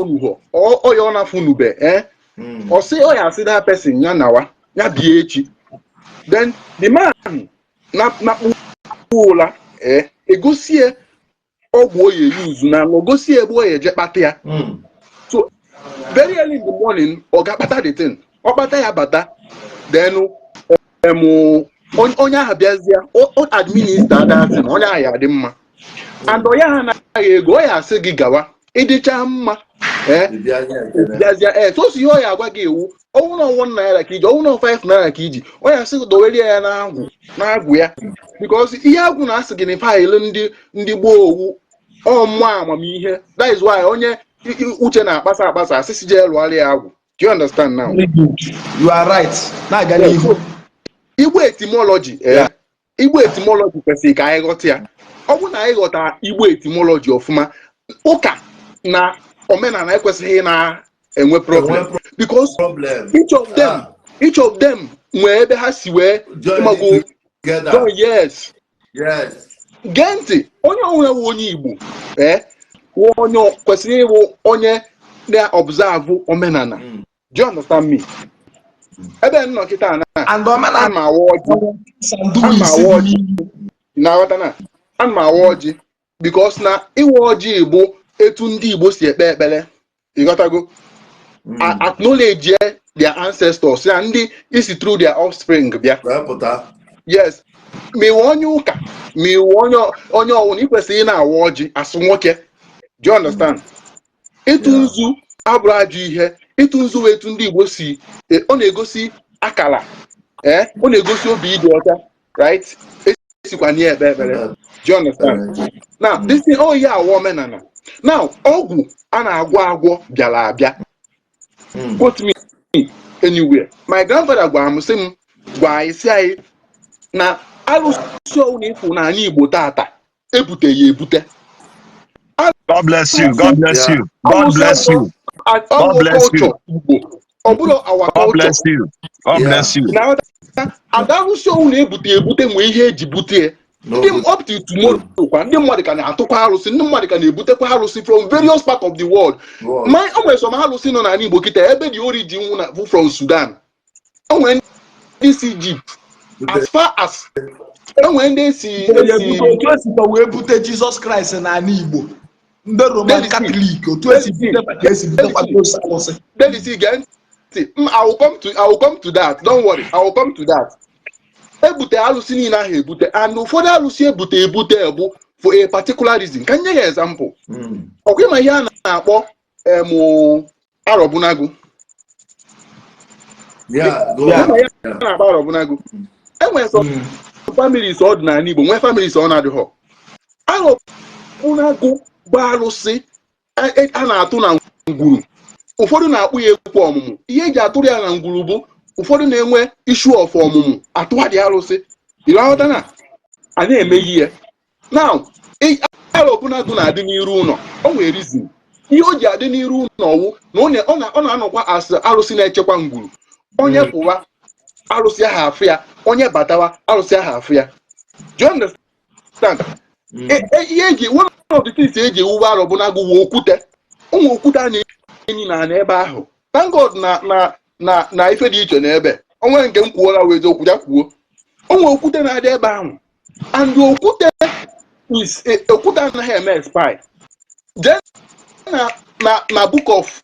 oruho or your na funube, or say, oh, I see that person, Yanawa, Yabichi. Then the man, not Pula, a go see a boy you use now, go see a boy a jetpatia. So very early in the morning, or got the thing, or bata, then onya habiazia, o administer that thing, onya ya dimma. And oya na go ya se gigawa, edicha mma, so si oya agwa gi ewu, owu no 1 naira kiji, owu no 5 naira kiji, oya se do weli ya na agwu ya. Because ihe agwu na signify ndị gbo owu, o mma amamihe. That is why onye uche na akpasa asisi je lụarị agwu. Do you understand now? You are right. Na aga n'ihu. Igbo etymology, Igbo etymology kwesịrị ka anyị ghọta ya. Ọ bụ na anyị ghọta Igbo etymology ọfụma, ụka na omenala ekwesịghị na enwe problem. Because each of them nwere ebe ha si wee mago. Yes. Genti, onye ọwụwa onye Igbo, onye kwesịrị ịwụ onye na-observe omenala. Do you understand me? Ebe nọ kịta na and omenala ma awa ọjị because na iwe ọjị bụ etu ndị Igbo si ekpe ekpere. Ịghọtago? Acknowledge their ancestors ya ndị isi through their offspring bịa. Yes. Me onye ụka, me onye ọwụna ikwesịrị na-awa ọjị asụ nwoke. Do you understand? Ịtụ nzu abụrụ ajọ ihe. Ịtụ nzu wee etu ndị Igbo si ọ na-egosi akala, ọ na-egosi obi ịdị ọcha, right? Esikwa nye ekpe ekpere. Do you understand? Now, this thing, oh yeah, omenala. Now, ọgwụ a na-agwọ bịara abịa. Quote me anywhere. My grandfather gwara m sị m gwa isi anyị na alụsị ọwụ na-efu na anyị Igbo tata ebute ya ebute. God bless you. God bless you. God bless you. God bless you. God bless you. God bless you. Now, alụsị ọwụ na-ebute nwe ihe eji bute. Ndị up to tomorrow, ndị mmadụ ka na-atụkwa alụsị, ndị mmadụ ka na-ebutekwa alụsị from various parts of the world. My always some alụsị nọ na Igbo kịta ebe the origin na from Sudan. When this Egypt, as far as when they see we bute Jesus Christ na Igbo. Ndị Roman Catholic, otu esi butekwa alụsị. Then you see again. I will come to that. Don't worry. I will come to that. Ebute alụsị niile ahụ ebute, and ụfọdụ alụsị ebute ebu for a particular reason. Can you give an example? Okay, ma ihe a na-akpọ Arobunagu. Arobunagu. Enwere some families ọdịnala Igbo, nwee families ọ na-adịghọ. Arobunagu bụ alụsị a na-atụ na ngwuru. Ụfọdụ na-akpụ ya ekwu ọmụmụ. Ihe eji atụrụ ya na ngwuru bụ ụfọdụ na-enwe issue of ọmụmụ atụwadị alụsị. Ịghọta na a na-emeghị ya. Now, Arobunagu na-adị n'iru ụlọ. O nwere reason. Ihe o ji adị n'iru ụlọ wụ na ọ na-anọkwa as alụsị na-echekwa ngwuru. Onye pụwa alụsị ahụ afụ ya, onye batawa alụsị ahụ afụ ya. Do you understand? Ihe eji one of the things eji ewuwe Arobunagu wụ okwute. Ụmụ okwute a na-enyi na ebe ahụ. Thank God na ife dị iche n'ebe. Onwe nke m kwuola wee eziokwu ya kwuo. Onwe okwute na-adị ebe ahụ. And okwute anaghị eme expire. Then na book of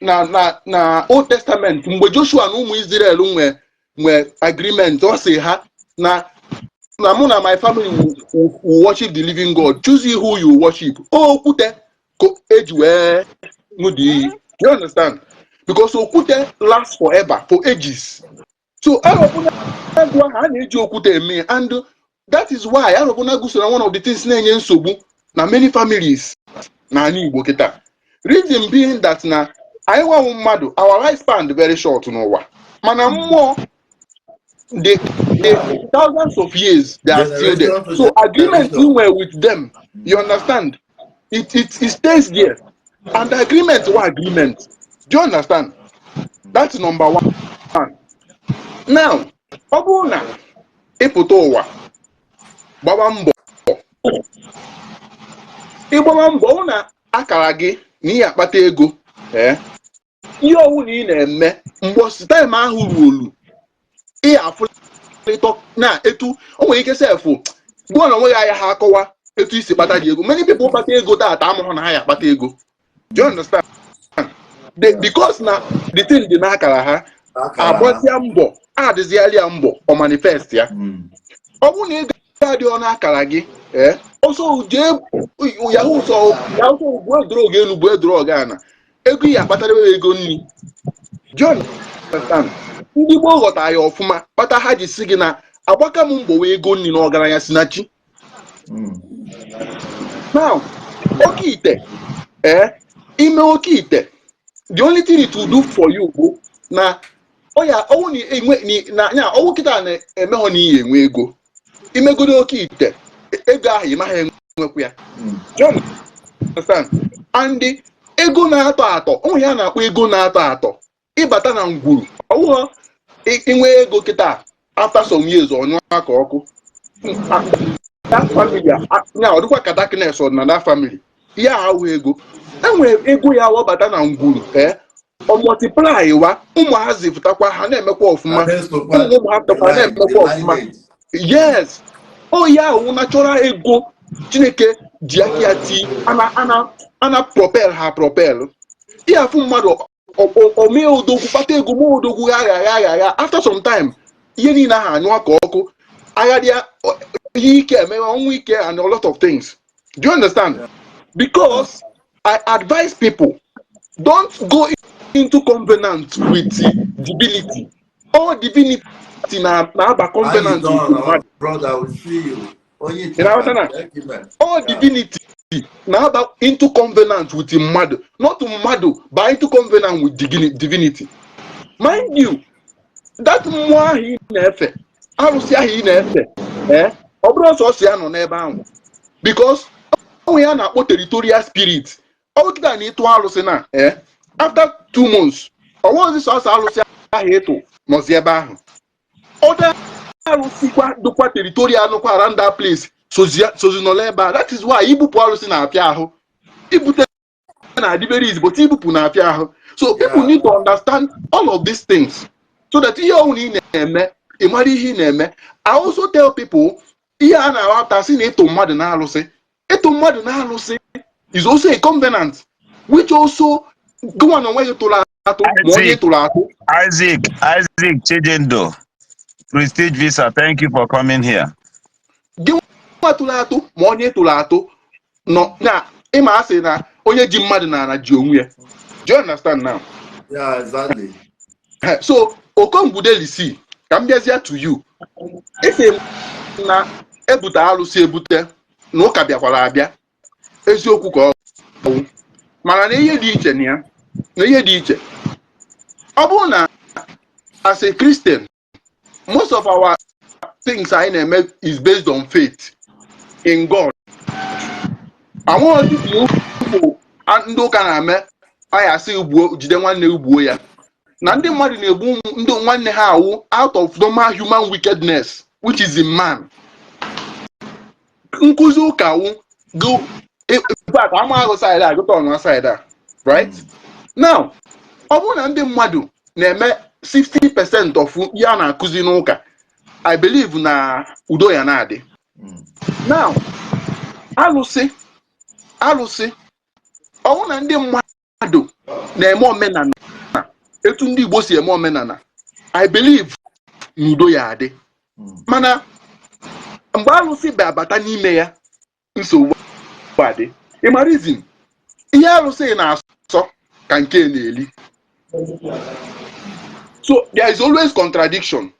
na Old Testament mgbe Joshua na ụmụ Israel nwe agreement ọ sị ha na mụ na my family will worship the living God. Choose you who you worship. Okwute eji wee ṅụdị. You understand? Because okwute lasts forever, for ages. So Arobunagu ha na-eji okwute eme, and that is why Arobunagu so one of the things na-enye nsogbu na many families na Igbo kịta. Reason being that na anyị nwa mmadụ, our lifespan very short n'ụwa. Mana mmụọ the thousands of years they are still there. So agreement we were with them, you understand? It stays there. And the agreement was agreement. Do you understand? That's number one. Now, ọ bụrụ na ịpụta ụwa gbaba mbọ ịgbaba mbọ na akara gị n'ihi akpata ego ihe ọwụ na ị na-eme mgbosi time ahụ ruolu ị afụlịtọ na etu o nwere ike sefụ gụọ na onweghị ahịa ha akọwa etu isi kpata dị ego. Many people kpata ego tata amụhụ na ha ya akpata ego. Do you understand? Because na the thing dị n'akara ha agbazia mbọ adịziali ya mbọ ọ manifest ya. Ọ bụrụ na ego adị ọnụ akara gị ọsọ jee yahoo ụsọ bụ edroga elu bụ edroga ana ego ya akpatara ego nri. John understand? Ndị Igbo ghọtara ya ọfụma kpata ha ji si gị na agbaka m mbọ wee ego nri na ọgaranya si na chi. Now Oke Ite ime Oke Ite, the only thing it will do for you bụ na ọwụ kịta na-emeghọ n'ihi enwe ego imegodo Oke Ite ego ahụ ịmaghị enwekwu ya. John understand? And ego na-atọ atọ onwe ya na-akpọ ego na-atọ atọ ịbata na ngwuru ọwụghọ inwe ego kịta after some years ọnyụọ aka ọkụ that family ọ dịkwa ka darkness na that family ya ahụ ego enwere ego ya wabata na ngwuru ọ multiply wa ụmụazị fụtakwa ha na-emekwa ọfụma ụmụ ha pụtakwa na-emekwa ọfụma. Yes, ya ahụ natural ego Chineke ji aka ya ti ana propel ha propel ihe afụ mmadụ omee odogwu kpata ego mee odogwu agha after some time ihe niile ha anyụ aka ọkụ agharịa ihe ike eme ọnwụ ike and a lot of things. Do you understand? Because I advise people, don't go into covenant with divinity. All divinity na aba covenant with brother, we see you. All divinity na aba into covenant with mmadụ, not mmadụ, but into covenant with divinity. Mind you, that mmụọ ahụ ị na-efe, arụsị ahụ ị na-efe, ọ bụrụ ọsọ ya nọ n'ebe ahụ, because onwe ya na-akpọ territorial spirit. Ọ kịta na ịtụ arụsị na after 2 months ọwụzi sọsọ arụsị ahụ ịtụ nọzi ebe ahụ. Ọda arụsị dịkwa territorial nụkwa around that place sozi nọ n'ebe ahụ. That is why ibupụ arụsị na-apịa ahụ, ibute na-adịbere izi but ibupụ na-apịa ahụ. So people need to understand all of these things so that ihe ọhụrụ ị na-eme ị mara ihe ị na-eme. I also tell people ihe a na-ahụta si na ịtụ mmadụ na arụsị, ịtụ mmadụ na arụsị is also a covenant which also go on onwe gị tụrụ atụ ma onye tụrụ atụ. Isaac Chijendo, Prestige Visa, thank you for coming here. Gị nwa tụrụ atụ ma onye tụrụ atụ nọ na ịma asị na onye ji mmadụ na ana ji onwe ya. Do you understand now? Yeah, exactly. So Okongwu Dibia ka m bịazie to you. Ese na ebute arụsị ebute na ụka bịakwara abịa eziokwu ka ọ bụ mana na ihe dị iche na ya na ihe dị iche. Ọ bụrụ na as a Christian most of our things anyị na-eme is based on faith in God. Àwọn ọdịdị ndị ụka na-eme anyị asị jide nwanne ugbuo ya na ndị mmadụ na-egbu ndị nwanne ha awụ out of normal human wickedness which is in man. Nkuzi ụka wụ go ama ahụ side a gụta ọnụ side a right now. Ọ bụrụ na ndị mmadụ na-eme 60% of ya na-akụzi n'ụka, I believe na udo ya na-adị. Now alụsị ọ bụrụ na ndị mmadụ na-eme omenala etu ndị Igbo si eme omenala, I believe na udo ya adị. Mana mgbe alụsị bịabata n'ime ya nsogbu adị. Ịmarizm ihe alụsị na-asọ ka nke na-eli. So there is always contradiction.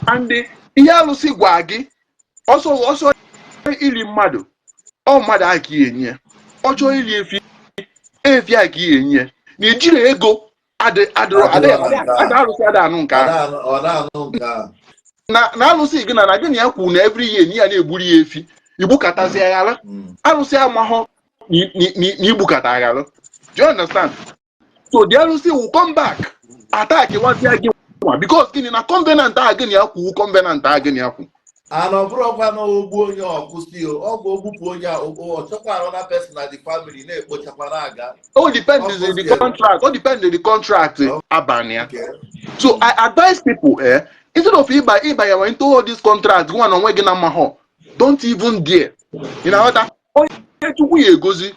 And ihe alụsị gwa gị ọsọ ili mmadụ ọ mmadụ aka enye, ọ chọọ ili efi aka enye na ejiri ego ada alụsị ada anụ nke ahụ. Na alụsị gị na gị na ya kwuru na every year na ya na-egburu ya efi igbukatazi aghara. Alụsị amahụ na igbukata aghara. Do you understand? So the alụsị will come back attack wazia gị because gịnị na covenant a gịnị ya kwuru covenant a gịnị ya kwuru. And ọ bụrụkwa na ogbu onye ọkụsi ọ bụ ogbupụ onye ọ chọkwa another person na the family na-ekpochakwara aga. Oh, depends on the contract. All depends on the contract. Abania. So I advise people, instead of iba into all these contracts, one on wegina maho, don't even dare. You know what? Onye gozi.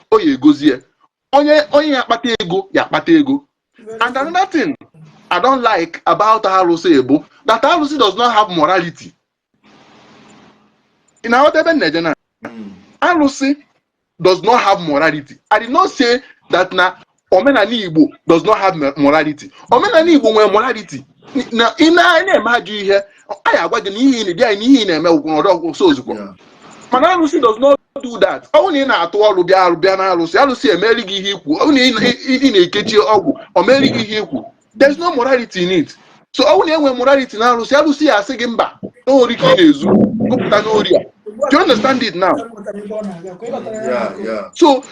Onye yakpata ego. And another thing I don't like about Alusi Ebo, that Alusi does not have morality. In our Teben Alusi does not have morality. I did not say that na Omenala Igbo does not have morality. Omenala Igbo nwere morality. Na na-emaju ihe, I agwa gị n'ihe ni bịa n'ihe na-eme ụkwụ so ozugbo. Mana Alusi does not do that. Ọ na ị na-atụ ọrụ bịa na Alusi emeri gị ihe ikwu. Ọ na ị na-ekechi ọgwụ, o meri gị ihe ikwu. There's no morality in it. So ọ na-enwe morality na Alusi ya asị gị mba, n'ori ka ị na-ezu, gụpụta n'ori ya. Do you understand it now? Yeah. So,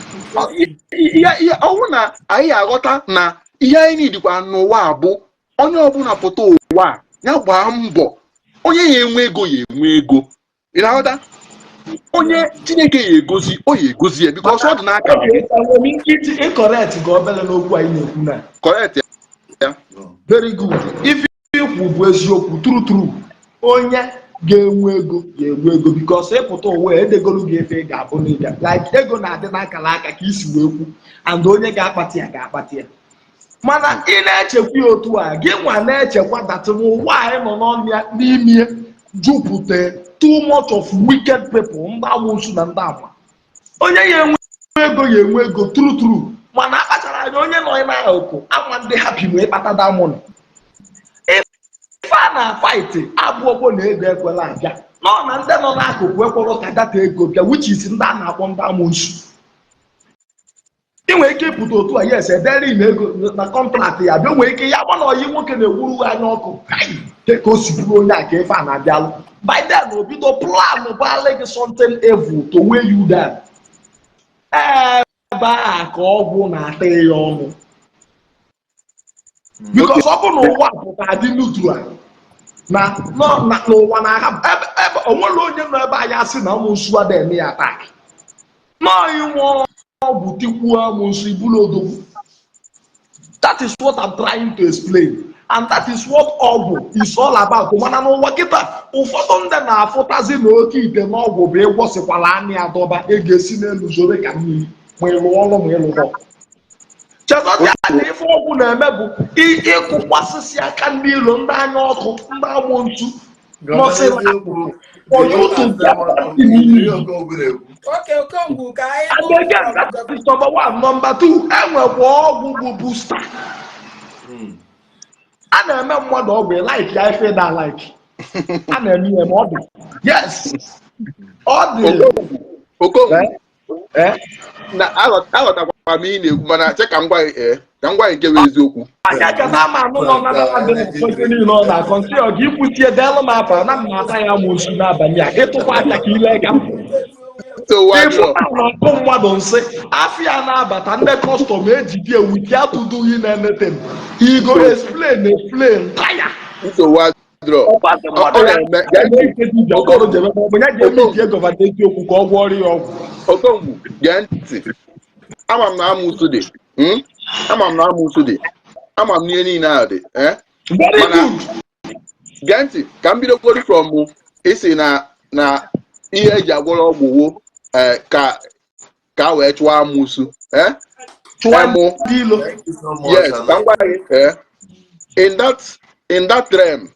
na anyị aghọta na ihe anyị nidikwa n'ụwa abụ onye ọbụla pụta ụwa ya gbaa mbọ onye ya enwe ego. Ị na-aghọta? Onye Chineke ya egozi ya because ọ dị n'aka gị. Correct ga obele n'okwu anyị na-ekwu na. Correct ya. Very good. If ikwu bụ eziokwu true onye ga-enwe ego because ịpụta ụwa edegolu gị efe ga-abụ n'ịga like ego na-adị n'akara aka ka isi wee kwu and onye ga-akpati ya mana ị na-echekwa ya otu a gị nwa na-echekwa datịrị ụwa anyị nọ n'ime jupụta too much of wicked people ndị amụsụ na ndị agba onye ya enwe ego true mana akpachara anya onye nọ n'akụkụ ama ndị happy ma ịkpata diamond na fight abụọkwo na ego ekwela abịa nọ na ndị nọ n'akụkụ ekworo ka data ego bịa which is ndị a na-akpọ ndị amụsụ. Ị nwere ike ịpụta otu a yes edere na ego na kọntraktị ya bịa nwere ike ya gba na oyi nwoke na-ewuru anya ọkụ ka o si bụrụ onye a ka ife a na-abịalụ by then obido plan bale gị something evil to weigh you down. Ebe a ka ọgwụ na-ata ya ọnụ because ọ bụ na ụwa pụta dị neutral na n'ụwa na-ahapụ ebe onwere onye nọ ebe anyị asị na amụsụ ada eme ya attack n'ọyị nwa ọgwụ tikwuo amụsụ ibulu odogwu. That is what I'm trying to explain and that is what ọgwụ is all about. Mana n'ụwa kịta ụfọdụ ndị na-afụtazi na oke ite n'ọgwụ bụ ịgwọsịkwala anya ya dọba ga-esi n'elu zoro ka mmiri ma ịlụ ọrụ ma ịlụ ọrụ. Chezọdị anya ife ọgwụ na-eme bụ ịkụkwasịsị aka ndị ilo ndị anya ọkụ ndị agbụ ntu Okongwu ka number 1. Number 2, enwekwa ọgwụ bụ booster. A na-eme mmadụ ọgwụ like ya ife da like. A na-eme ihe ma ọ dị. Yes. Ọ dị. Okongwu. Na aghọtakwa m ihe na-ekwu mana che ka m gwa nke bụ eziokwu. Akakata ma anụ nọ na ndị na-akọzi niile ọ na-akọzi ọ gị kwuchie delu m afa na mmata ya mụsu n'abalị a ịtụkwa aka ka ile ga ọkụ mmadụ nsị afịa na-abata ndị kọstọm ejide ewuti atụdughị na-enete m igo explain taya okwu ka ọ gwọrọ ya ọgwụ. Okongwu gee ntị ama m na amụsụ dị ama m n'ihe niile ahụ dị mana gee ntị ka m bidokori from isi na ihe eji agwọrọ ọgwụ wo ka wee chụọ amụsụ yes ka m gwa gị in that realm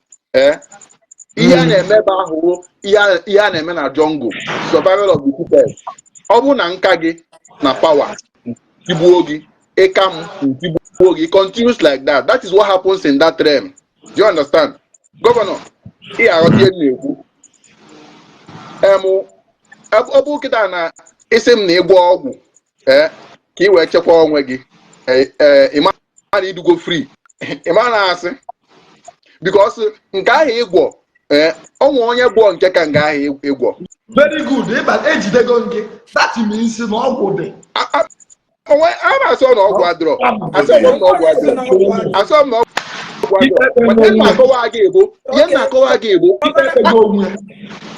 ihe a na-eme ebe ahụ ihe a na-eme na jungle survival of the fittest. Ọ bụ na nka gị na power tigbuo gị ịka m tigbuo gị continues like that. That is what happens in that realm. Do you understand? Governor, ị aghọta ihe na-ekwu ọ bụ kịta na isi m na ịgwọ ọgwụ ka ị wee chekwa onwe gị ịma na idugo free ịma na asị because nke ahụ ịgwọ onwe onye gwọ nke ka nga ahụ ịgwọ. Very good. Ịba ejidego gị that means na ọgwụ dị. A na-asọ na ọgwụ adịrọ asọ m na ọgwụ na-akọwa gị Igbo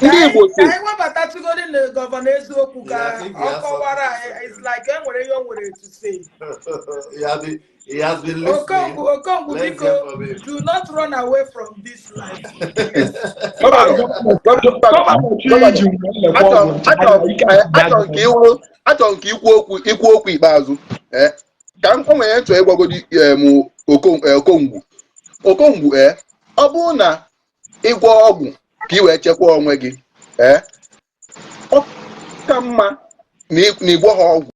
ndị Igbo si ka anyị webatụgodi na gọvanọ eziokwu ka ọ kọwara it's like enwere ihe o nwere to say. He has been listening. Okongwu, do not run away from this life. Achọrọ nke ikwu okwu ikpeazụ ka m nwere ntụ ịgwagodi Okongwu ọ bụrụ na ịgwọ ọgwụ ka ị wee chekwaa onwe gị ọ ka mma na ịgwọ ha ọgwụ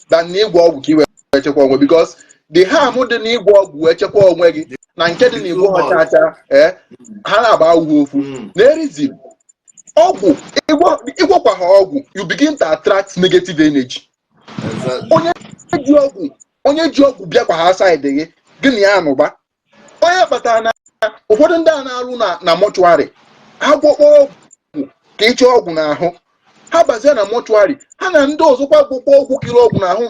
than na ịgwọ ọgwụ ka ị wee chekwaa onwe because the harm dị na ịgwọ ọgwụ wee chekwaa onwe gị na nke dị na ịgwọ ha chacha ha na-agba awụ ofu na-erizi ọgwụ ịgwọkwa ha ọgwụ you begin to attract negative energy. Onye ji ọgwụ bịakwa ha side gị gịnị ya anụba onye kpatara na ụfọdụ ndị a na-arụ na mọchụarị ha gwọkwa ọgwụ ka ịchọ ọgwụ n'ahụ ha bazie na mọchụarị ha na ndị ọzọkwa gwọkwa ọgwụ kiri ọgwụ n'ahụ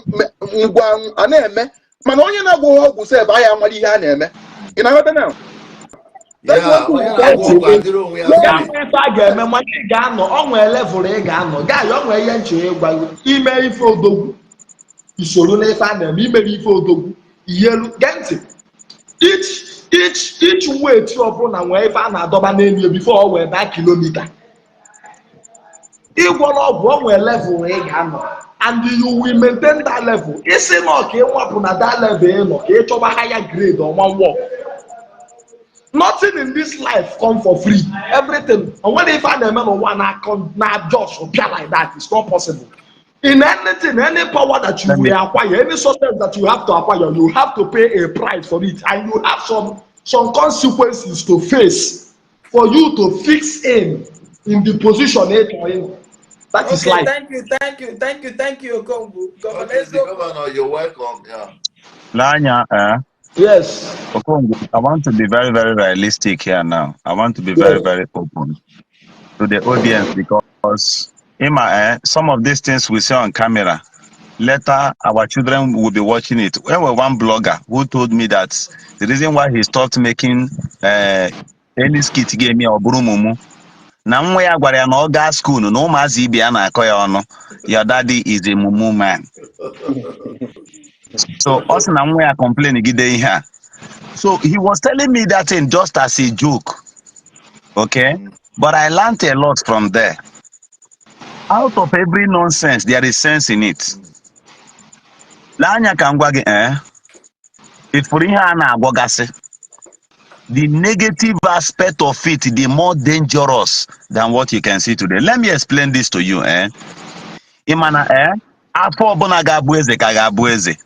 ngwa a na-eme mana onye na-agwọ ọgwụ sef ahịa amara ihe a na-eme ị na-aghọta na a ga-eme mana ị ga-anọ onwe level ị ga-anọ gaghị onwe ihe nche ịgwa ime ife odogwu isoro n'ife a na-eme imere ife odogwu ihelu gee ntị each weight ọbụla nwee ife a na-adọba n'elu before o wee daa kilomita ịgwọrọ ọgwụ onwe level ị ga-anọ and you will maintain that level isi na ka ịwapụ na that level ị nọ ka ị chọba higher grade ọma work. Nothing in this life come for free. Everything. And when if I never know one na just appear like that, it's not possible. In anything, any power that you will acquire, any substance that you have to acquire, you have to pay a price for it, and you have some consequences to face for you to fix in the position you're in. That is life. Thank you, Okongwu. Governor, you're welcome. Yeah. Lanya, yes. Okongwu, I want to be very, very realistic here now. I want to be very, very open to the audience because some of these things we see on camera, later our children will be watching it. There was one blogger who told me that the reason why he stopped making any skit game or burumumu na nwa ya gwara ya na ọ gaa school na ụmụazị ibe ya na-akọ ya ọnụ your daddy is a mumu man. So us na nwa ya complain gide ihe a. So he was telling me that thing just as a joke. Okay? But I learned a lot from there. Out of every nonsense, there is sense in it. Lanya ka ngwa gị ifuru ihe a na-agwọgasị. The negative aspect of it, the more dangerous than what you can see today. Let me explain this to you. Imana afọ ọbụla ga-abụ eze ka ga-abụ eze.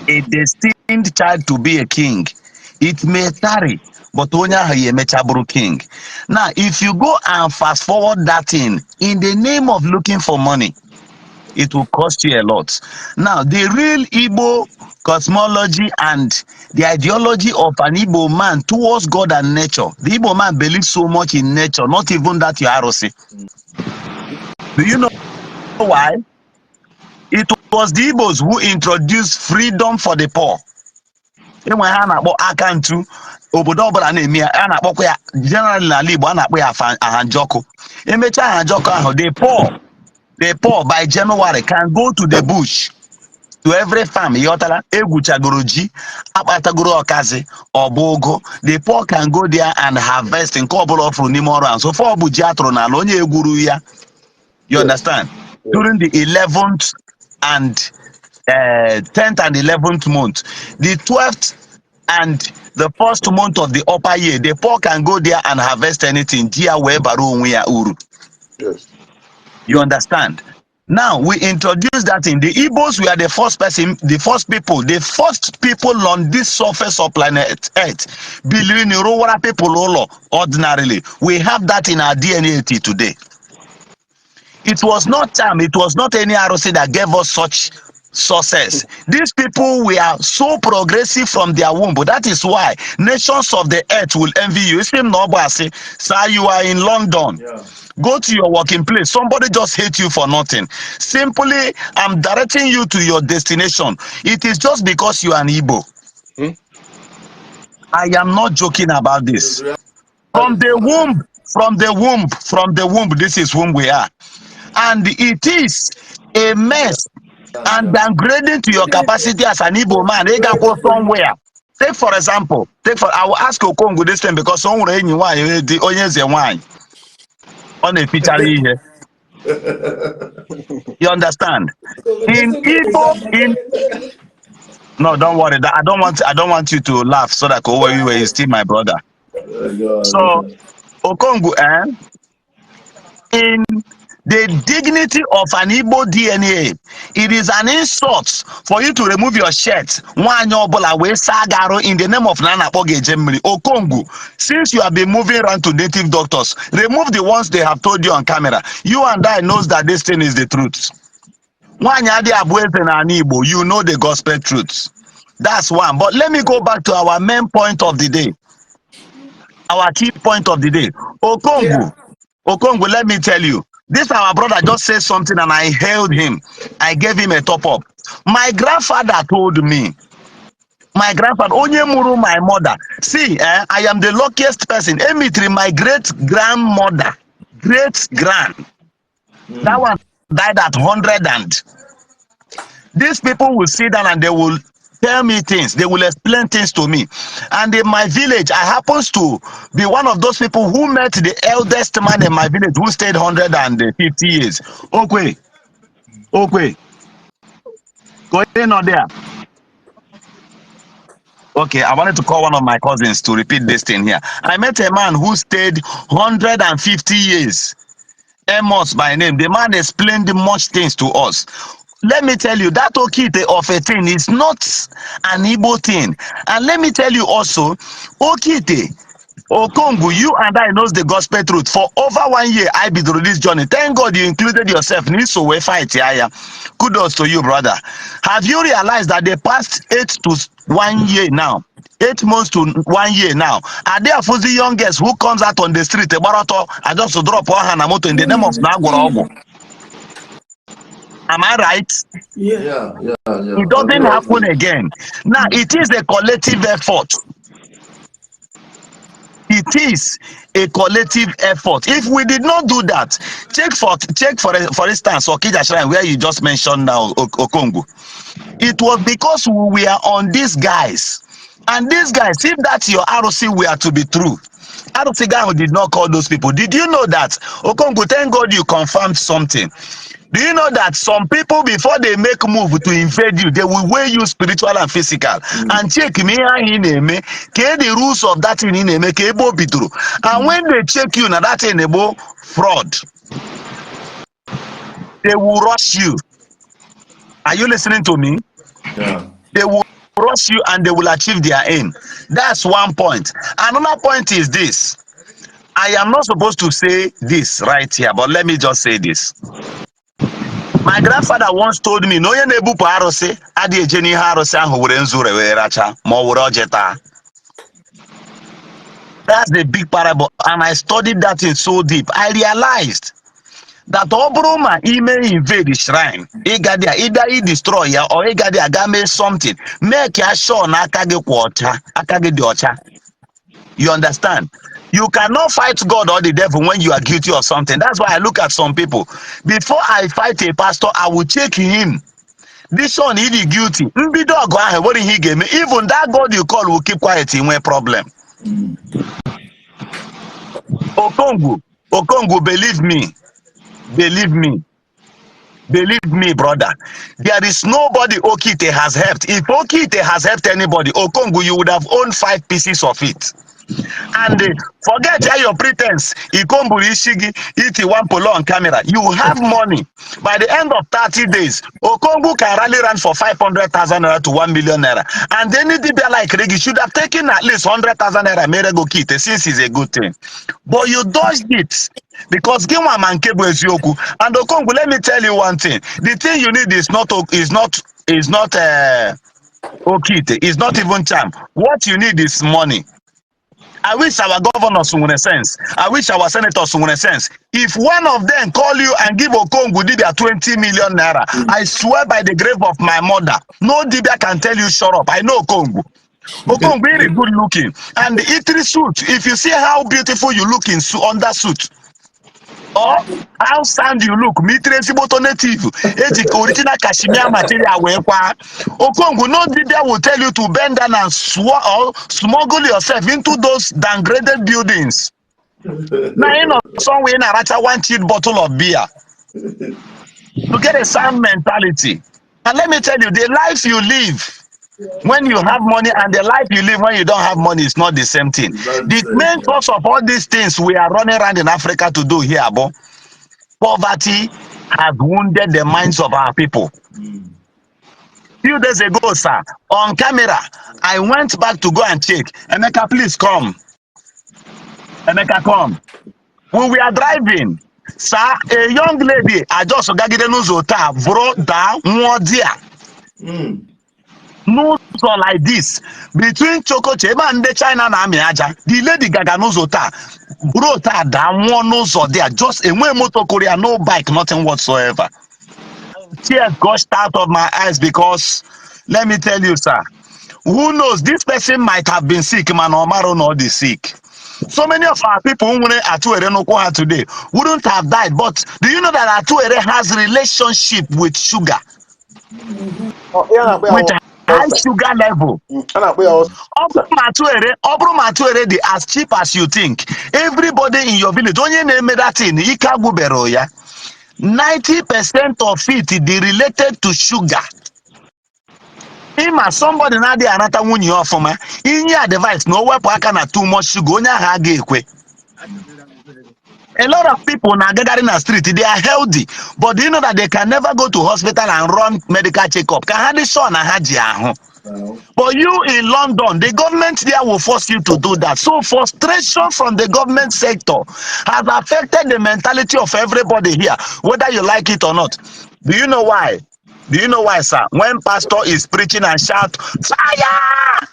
A destined child to be a king, it may tarry, but onye ahụ ya emecha bụrụ king. Now, if you go and fast forward that thing in the name of looking for money, it will cost you a lot. Now, the real Igbo cosmology and the ideology of an Igbo man towards God and nature, the Igbo man believes so much in nature, not even that you are Arosi. Do you know why? It was the Igbos who introduced freedom for the poor. Enwe ha na-akpọ aka ntu obodo ọbụla na-eme ya a na-akpọkwa ya generally n'ala Igbo a na-akpọ ya ahanjọkụ. Emecha ahanjọkụ ahụ the poor by January can go to the bush, to every farm. Yotala egwuchagoro ji akpatagoro ọkazi ọbụgo. The poor can go there and harvest nke ọbụla ọfụrụ n'ime ọrụ ahụ. So for ọbụ ji atụrụ n'ala onye egwuru ya. You understand? During the 11th and 10th and 11th month, the 12th and the first month of the upper year, the poor can go there and harvest anything. Yes. You understand? Now we introduce that in the Igbos. We are the first people on this surface of planet Earth. Believing in rural people ordinarily. We have that in our DNA today. It was not time, it was not any ROC that gave us such success. These people were so progressive from their womb, but that is why nations of the earth will envy you. Sir, you are in London. Yeah. Go to your working place. Somebody just hate you for nothing. Simply, I'm directing you to your destination. It is just because you are an Igbo. I am not joking about this. From the womb, this is whom we are. And it is a mess and downgrading to your capacity as an Igbo man. They can go somewhere. Take for example, I will ask Okongwu this thing because someone the onions and wine on a picture here. You understand? In Igbo, no, don't worry. I don't want you to laugh so that you were still my brother. So Okongwu, in the dignity of an Igbo DNA, it is an insult for you to remove your shirt in the name of Nana Poge. Okongwu, since you have been moving around to native doctors, remove the ones they have told you on camera. You and I knows that this thing is the truth. You know the gospel truths. That's one. But let me go back to our main point of the day. Our key point of the day. Okongwu, let me tell you. This our brother just said something and I hailed him. I gave him a top up. My grandfather told me, my grandfather, Onyemuru, my mother. See, I am the luckiest person. Emitri, my great-grandmother, great-grand. That one died at 100 and these people will sit down and they will tell me things. They will explain things to me. And in my village, I happens to be one of those people who met the eldest man in my village who stayed 150 years. Okay. Go in or there. Okay, I wanted to call one of my cousins to repeat this thing here. I met a man who stayed 150 years. Amos by name. The man explained much things to us. Let me tell you, that Oke Ite of a thing is not an Igbo thing. And let me tell you also, Oke Ite, Okongwu, you and I knows the gospel truth. For over 1 year, I been through this journey. Thank God you included yourself. Kudos to you, brother. Have you realized that the past 8 to 1 year now, 8 months to 1 year now, are there fuzzy young girls who comes out on the street, I just to drop one hand in the name of Nagwarago? Am I right? Yeah. It doesn't happen again. Now, it is a collective effort. It is a collective effort. If we did not do that, check for instance, Okija Shrine, where you just mentioned now, Okongwu. It was because we were on these guys. And these guys, if that's your ROC were to be true, ROC guy who did not call those people. Did you know that? Okongwu, thank God you confirmed something. Do you know that some people, before they make move to invade you, they will weigh you spiritual and physical and check me the rules of that in name. And when they check you now that in fraud, they will rush you. Are you listening to me? Yeah. They will rush you and they will achieve their aim. That's one point. Another point is this. I am not supposed to say this right here, but let me just say this. My grandfather once told me, no, that's the big parable, and I studied that in so deep. I realized that Obroma may invade the shrine. Either he destroy ya or he got something. Make sure you understand? You cannot fight God or the devil when you are guilty of something. That's why I look at some people. Before I fight a pastor, I will check him. This one, he is guilty. What did he give me? Even that God you call will keep quiet in one problem. Okongwu, believe me, brother. There is nobody Oke Ite has helped. If Oke Ite has helped anybody, Okongwu, you would have owned 5 pieces of it. And forget your pretense. Ishigi, Iti one polo on camera. You have money. By the end of 30 days, Okongwu can rally run for 500,000 naira to 1 million naira. And then Dibia like Regi should have taken at least 100,000 naira mere Oke Ite since it's a good thing. But you dodged it. Because Ginwa Mankebu Ezioku. And Okongwu, let me tell you one thing. The thing you need is not Oke Ite. It's not even charm. What you need is money. I wish our governors would have sense. I wish our senators would have sense. If one of them call you and give Okongwu Dibia 20 million naira, I swear by the grave of my mother, no Dibia can tell you shut up. I know Okongwu. Okongwu very good looking. And the Itri suit, if you see how beautiful you look in under suit, or how sound you look, Mitresi Boto native, original cashmere material, Okongwu, no Dibia will tell you to bend down and or smuggle yourself into those downgraded buildings. Now, you know, somewhere in a one cheap bottle of beer to get a sound mentality. And let me tell you, the life you live when you have money and the life you live when you don't have money is not the same thing. The main cause of all these things we are running around in Africa to do here, Abo, poverty has wounded the minds of our people. Few days ago, sir, on camera, I went back to go and check. Emeka, please come. Emeka, come. When we are driving, sir, a young lady, I just gagide n'ụzọ bro da nwodia. No, so like this between Chokoche and the China na Amiaja, the lady gaga n'ụzọ bro da one n'ụzọ there, just a motor Korea, no bike, nothing whatsoever. Tears gushed out of my eyes because let me tell you, sir, who knows, this person might have been sick, man, or not the sick. So many of our people who are Attire today wouldn't have died. But do you know that Attire has relationship with sugar? With a high sugar level. Attire, they as cheap as you think. Everybody in your village, only name that in Isiagu beroya. 90% of it is related to sugar. Ima somebody na dey anata nwunye ofuma inye advice no wepu aka na too much sugar onye ha ga ekwe. A lot of people na gathering na street, they are healthy, but do you know that they can never go to hospital and run medical checkup? Ka ha dey sure na ha ji ahụ. But you in London, the government there will force you to do that. So frustration from the government sector has affected the mentality of everybody here, whether you like it or not. Do you know why? Do you know why, sir? When pastor is preaching and shout, fire!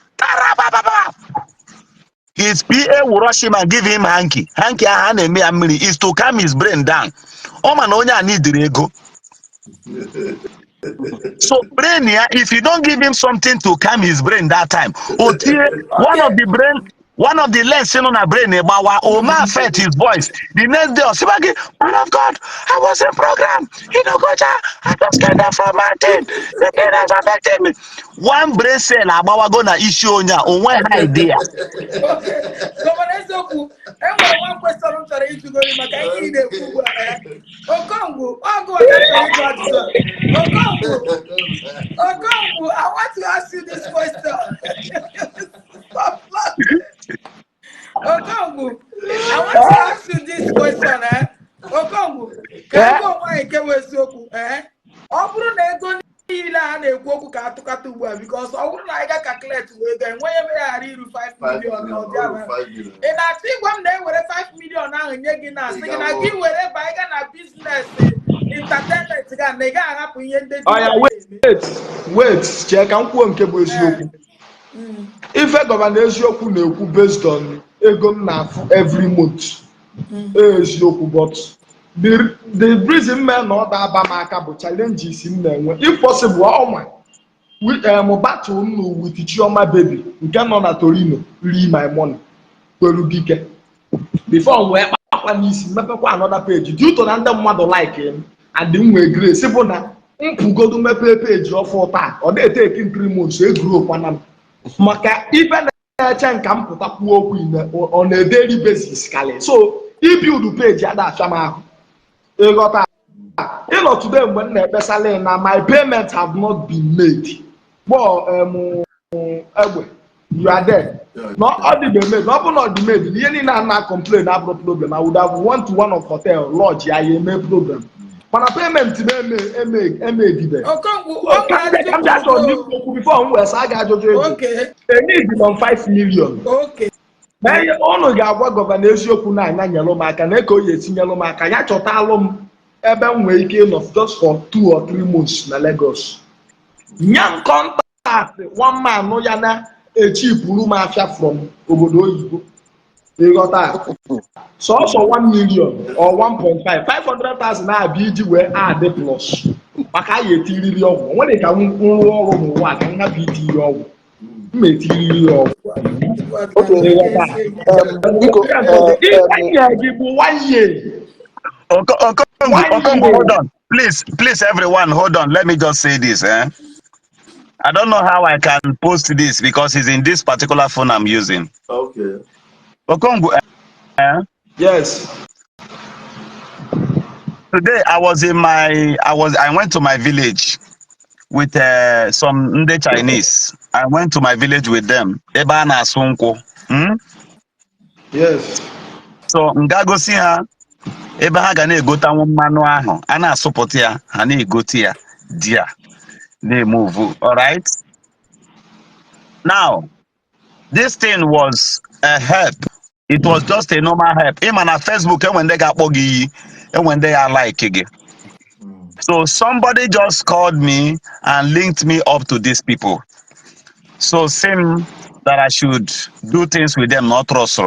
His PA will rush him and give him hanky. Hanky is to calm his brain down. Oh man, only I need the ego. So brain here, if you don't give him something to calm his brain that time, one of the lens on a brain about Oma felt his voice. The next day, Sibagi, man of God, I was in program. You know, Goja, I just came down from mountain. The thing has affected me. One brain cell about gonna issue on ya on one idea. Okay. So let's go. One question I'm trying to go in my Okongwu, Okongwu, I want to ask you this question. Stop laughing. Okongwu, I want to ask you this question. Okongwu, can you go my kewesoku? Ọ bụrụ na ego niile a na-ekwu okwu ka atụkata ugbu a because ọ bụrụ na anyị ga-calculate ego enweghị ebe ya ghara iru 5 million na ụdị ama ị na-atụ ịgwa m na ewere 5 million ahụ nye gị na asị gị na gị were banye ga na business entertainment ga na ị gaghị ahapụ ihe ndị dị wait chee ka m kwuo nke bụ eziokwu ife gọvanọ eziokwu na-ekwu based on ego m na-afụ every month eziokwu but the reason men na ọda aba m aka bụ challenges m na-enwe if possible ọma battle with Chioma baby nke nọ na Torino ri my money kwelu dike before wee kpakwa n'isi mepekwa another page due to na ndị mmadụ like him and nwe grace bụ na mpụgodu mepe page ọfụ taa ọ na-etake 3 months egruo kwana m maka ife na-eche nka mpụta kwuo okwu on a daily basis kali so ibuild page ada afia m ahụ ịghọta ịnọ today mgbe m na-ekpesala na my payment have not been made but egbe you are there no all the made no not the made ihe niile a na complain abro problem I would have went to one of hotel lodge ya eme problem mana payment eme dibe Okongwu I'm just on you before we say ga ajojo okay they need 5 million okay ọnụ ga-agwa gọvanọ eziokwu na anya nyelụ m aka na eko ya etinyelụ m aka ya chọtalụ m ebe m nwee ike ịnọ just for 2 or 3 months na Lagos nyam contact one man ya na echipụrụ m afịa from obodo oyibo ịghọta sọsọ 1 million or 1.5 500,000 na-abịa iji wee add plus maka ya etiriri ọgwụ nwere ka m rụọ ọrụ n'ụwa ka m hapụ iti ihe ọgwụ metiri ọgwụ. Okay. Okongwu, hold on. Please, everyone, hold on. Let me just say this. I don't know how I can post this because it's in this particular phone I'm using. Okay. Okongwu, Yes. today I went to my village with some Ndi Chinese. I went to my village with them. Eba na Sunko. Yes. So ngagosi ha ebe ha ga na-egota mmanụ ahụ a na-asụpụta ya ha na-egoti ya dia they move. All right, now this thing was a help. It was just a normal help. Ịma na Facebook when they ga-akpọ gị iyi when they are like gị. So somebody just called me and linked me up to these people. So same that I should do things with them, not trust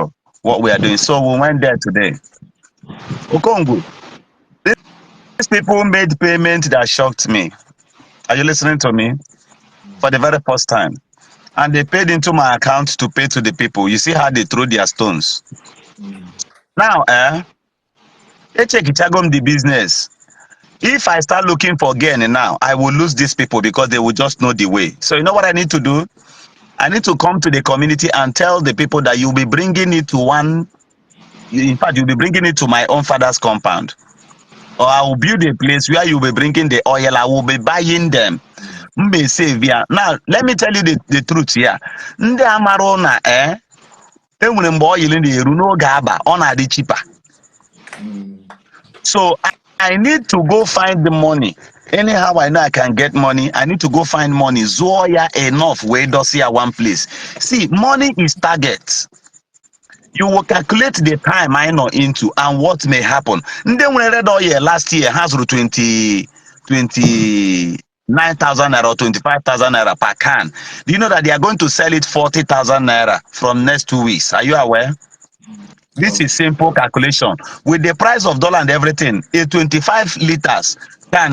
what we are doing. So we went there today. Okongwu, these people made payment that shocked me. Are you listening to me? For the very first time. And they paid into my account to pay to the people. You see how they throw their stones. Now, they check the business. If I start looking for gain now, I will lose these people because they will just know the way. So you know what I need to do? I need to come to the community and tell the people that you'll be bringing it to in fact, you'll be bringing it to my own father's compound. Or I will build a place where you'll be bringing the oil. I will be buying them. Now, let me tell you the truth here. Ndị amaro na enwere mgbe oil na-eru n'oge aba ọ na-adị cheaper. So I need to go find the money. Anyhow I know I can get money, I need to go find money. Zoya enough where does here one place. See, money is target. You will calculate the time I know into and what may happen. Then when I read all year last year has 29,000 naira or 25,000 naira per can. Do you know that they are going to sell it 40,000 naira from next 2 weeks? Are you aware? This is simple calculation. With the price of dollar and everything, a 25 liters can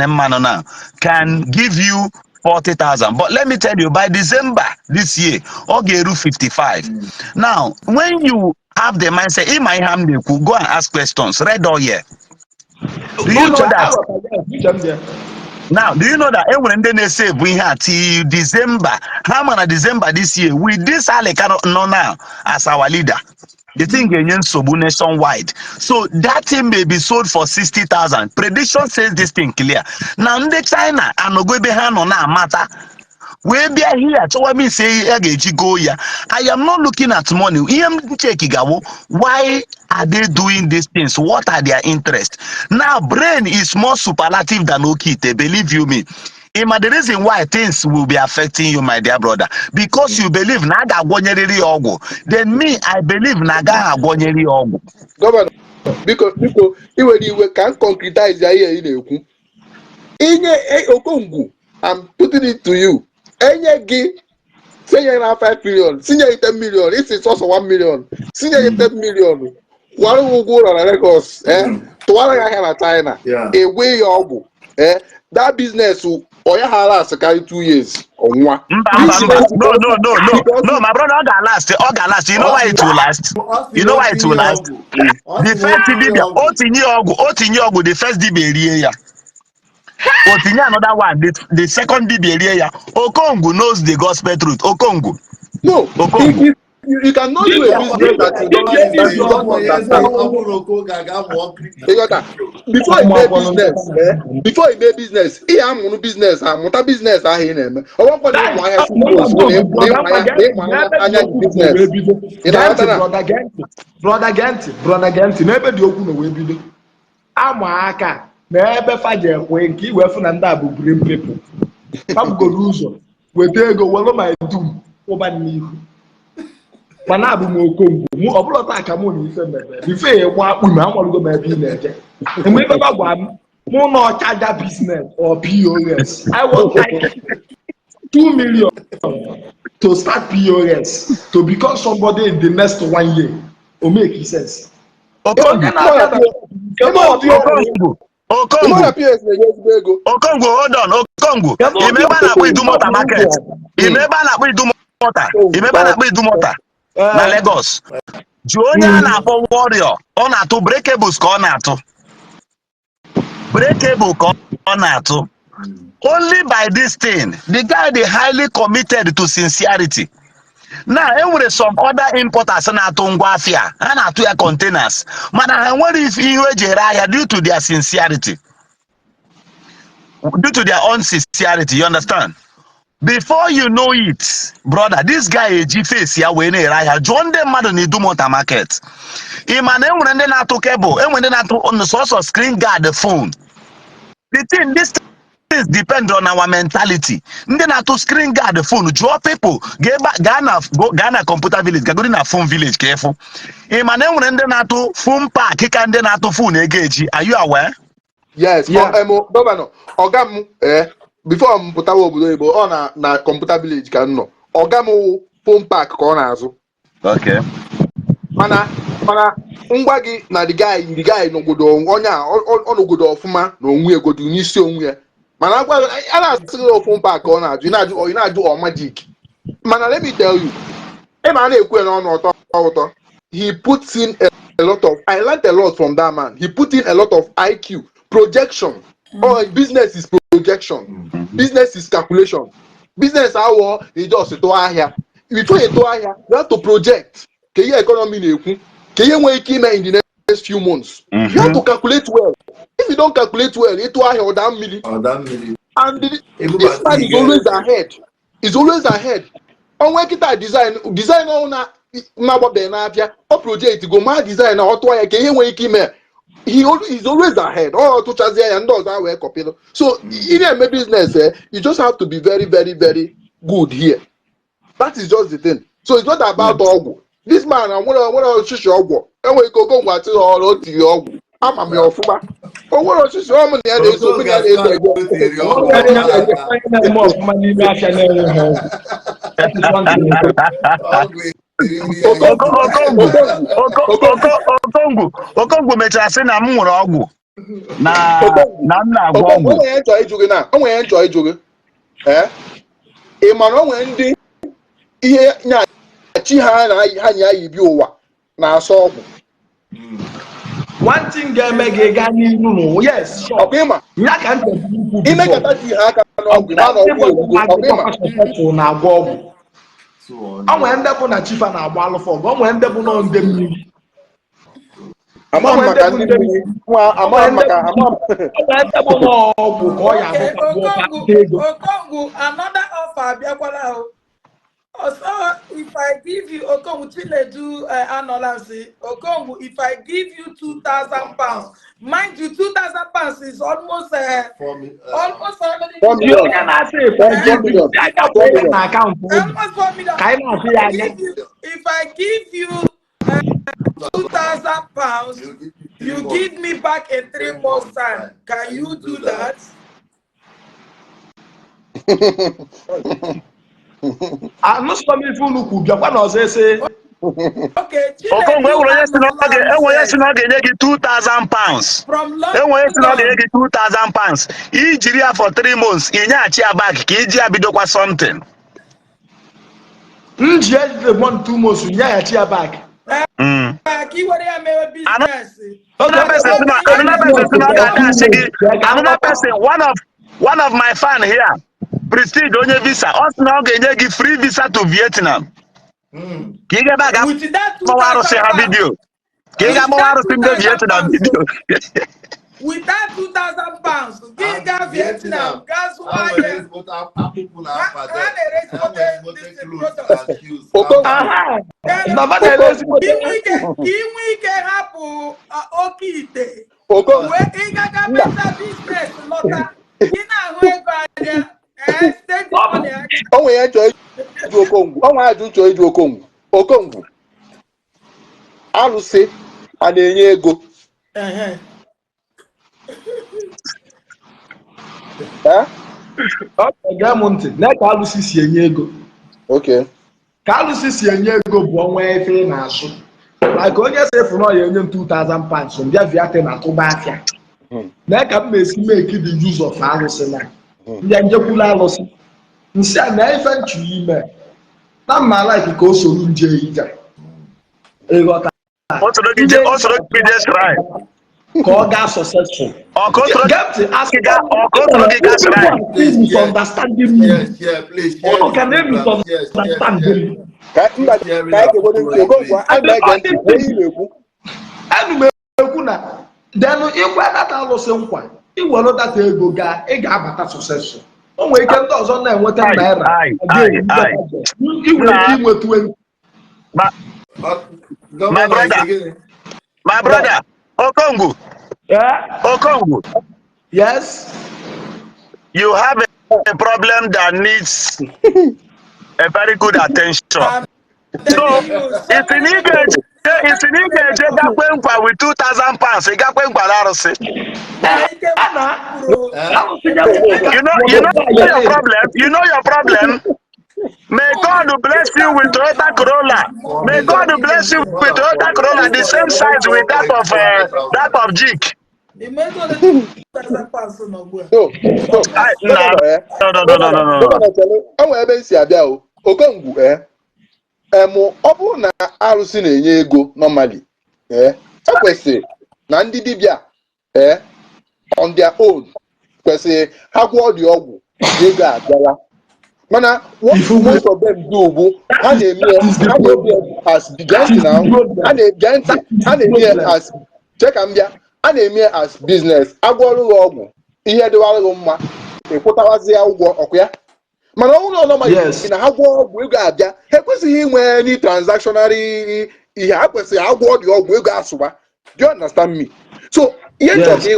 give you 40,000. But let me tell you, by December this year, Ogeru 55. Now, when you have the mindset, go and ask questions. Read all year. Do you know that? Now, do you know that when they say we had till December, how many December this year, with this Alekano now as our leader? The thing against Sobu nationwide. So that thing may be sold for 60,000. Prediction says this thing clear. Now in the China and go behind on that matter. We be here. So what me say go here. I am not looking at money. Why are they doing these things? What are their interests? Now brain is more superlative than Oke Ite, believe you me. The reason why things will be affecting you, my dear brother, because you believe naga gwonyeri ogu. Then me, I believe naga gwonyeri ogu. Governor, because you can concretize your Okongwu, I'm putting it to you. Any say you 5 million, senior 10 million, this is also 1 million, senior 10 million. One will go on a records, to one I have a China, away your that business will. Or you have to carry 2 years or one. No, my brother, last. You know why it will last? You know why it will last? The first Dibia, Otinyogu, the first Dibia. Otinya another one, the second Dibia. Okongwu knows the gospel truth. Okongwu. No, Okongwu. You cannot do a business that you don't understand. Before he made business, he am on business, I'm business. I hear him. I want brother Genti, never do open away. Amaka, never find a way, keep well from and double bring people. I'm go loser. We go, well, my doom, over me. Manabu Okongwu, more of like a money. If you want women, I want to go maybe in there. And maybe one more not charge business or POS. I want like 2 million to start POS to become somebody in the next 1 year. Or make sense. Okongwu, hold on. Okongwu, remember that we do motor market. Remember that we do Idumota. Remember na Idumota na Lagos. Jụọ onye a na-akpọ warrior, ọ na-atụ breakables ka ọ na-atụ. Breakable ka ọ na-atụ. Only by this thing, the guy is highly committed to sincerity. Now, there some other importers na-atụ ngwa afịa, ha na-atụ ya containers, mana ha nwere ihe ejere ahịa due to their sincerity. Due to their own sincerity, you understand? Before you know it, brother, this guy eji face ya wee na-ere ahịa. Jụọ ndị mmadụ na Idumota market. Ị ma na enwere ndị na-atụ cable, enwere ndị na-atụ sọsọ screen guard the phone. This things depend on our mentality. Ndị na-atụ screen guard the phone, jụọ people, gaa na computer village, gagodi na phone village ka efu. Ị ma na enwere ndị na-atụ phone park ka ndị na-atụ phone ego-eji. Are you aware? Yes, Governor, ọga m before m pụtawa obodo Igbo, ọ na computer village ka nọ. Ọga m phone park ka ọ na-azụ. Okay. Mana ngwa gị na the guy n'obodo onye a ọ n'obodo ọfụma na onwe egodu n'isi onwe ya. Mana a na-asị gị phone park ka ọ na-ajụ, ị na-ajụ ọ magic. Mana let me tell you, ma na-ekwu n'ọnụ ụtọ. He puts in a lot of, I learned a lot from that man. He put in a lot of IQ, projection. Business is projection. Business is calculation. Business how he just to ahịa. Before you to ahịa, you have to project. Ke your economy na-ekwu. Ke ihe nwere ike ime in the next few months. You have to calculate well. If you don't calculate well, it will ahịa ọda mmiri. And this man is always ahead. He's always ahead. Onwe kita design na gbabere n'afịa, ọ project go ma design na ọtụ ahịa ke ihe nwere ike ime. He's always ahead. Oh, to Chazia and those are copy. So in a business, you just have to be very, very, very good here. That is just the thing. So it's not about Ogwu. This man, I want to show Ogwu. And we go what all to Ogwu. I'm a mere fool. Oh, what to show me the so Okongwu mechara sị na m nwere ọgwụ na nna agwọ ọgwụ. O nwere nchọ ịjụ gị. Ị ma na o nwere ndị ihe nyachi ha nya yibi ụwa na-asọ ọgwụ. One thing ga-eme gị gaa n'ihu n'ụwa. Yes, sure. Ọkwa Ya ka ntị ukwu. imekata ji ha aka n'ọgwụ ma na ọgwụ egwugo. Ọkwa na-agwọ ọgwụ. O nwere ndị bụ na chifa na-agba alụfọ ọgụ. O nwere ndị bụ nọ ndị mmiri. Ama maka ndị mmiri. Ama maka ọgwụ ka ọ ya Okongwu, another offer abịakwala o. Also, if I give you Okongwu Chinedu Anolansi, Okongwu, if I give you £2,000, mind you, £2,000 is almost almost 4 million. If I give you £2,000, you give me back in 3 months' time. Can you do that? I'm not coming from Luku. Okay, Okongwu enwere si na ọ ga-enye gị £2,000. Enwere si na ọ ga-enye gị £2,000. Ijiri ya for 3 months, ịnyaghachi ya back ka iji ya bidokwa something. Nji the 1-2 months, nyaghachi ya back. Another person, one of my fan here, Prestige onye visa, ọ sị na ọ ga-enye gị free visa to Vietnam. Ka ị ga-ebe aga gbawa arụsị ha vidio. Ka ị ga-agbawa arụsị ndị Vietnam vidio. With that £2,000, give that Vietnam, gas wire. Inwe ike hapụ Oke Ite. Wee ị gaga meta business lọta. Ị na-ahụ ego anya. O nwere nchọ ịjụ Okongwu. O nwere ajụ nchọ ịjụ Okongwu. Okongwu. Alụsị a na-enye ego. Gaa m ntị, lee ka alụsị si enye ego. Okay. Ka alụsị si enye ego bụ ọnwa efe na-azụ. Like onye sefu na ya enye m £2,000, mbịa Vietnam na-atụba afịa. Lee ka m na-esi make the use of alụsị na. Ndị njekwula alụsị. Nsị a na ife nchu ime. na mma like ka o soro nje ija ịghọta ka ọ gaa successful. Misunderstanding me. Unu ka na-misunderstand me. Enu m ekwu na denu ịgwa data alụsị nkwa iwere data ego ị ga-abata successful. O nwere ike ndị ọzọ na-enweta naira inwetu. My brother, Okongwu. Yeah. Okongwu. Yes. You have a problem that needs a very good attention. So, if you need a with 2,000 pounds, you got You know your problem. May God bless you with Toyota Corolla. May God bless you with Toyota Corolla the same size with that of Jeep. No. I'm ebe si abia o. Okongwu ọ bụrụ na arụsị na-enye ego normally ekwesị na ndị dibịa on their own kwesị ha gwọọ dị ọgwụ ego abịala. Mana what most of them do bụ ha na-eme as as check and bịa a na-eme as business agwọrụ ọgwụ ihe dịwara mma ekwutawazi ya ụgwọ ọkụ ya. Mana ụlọ ọnọma na ha gwọọ ọgwụ ego abịa ha ekwesịghị inwe any transactionary ihe ha kwesịrị agwọ dị ọgwụ ego asụba. Do you understand me? So ihe nchọka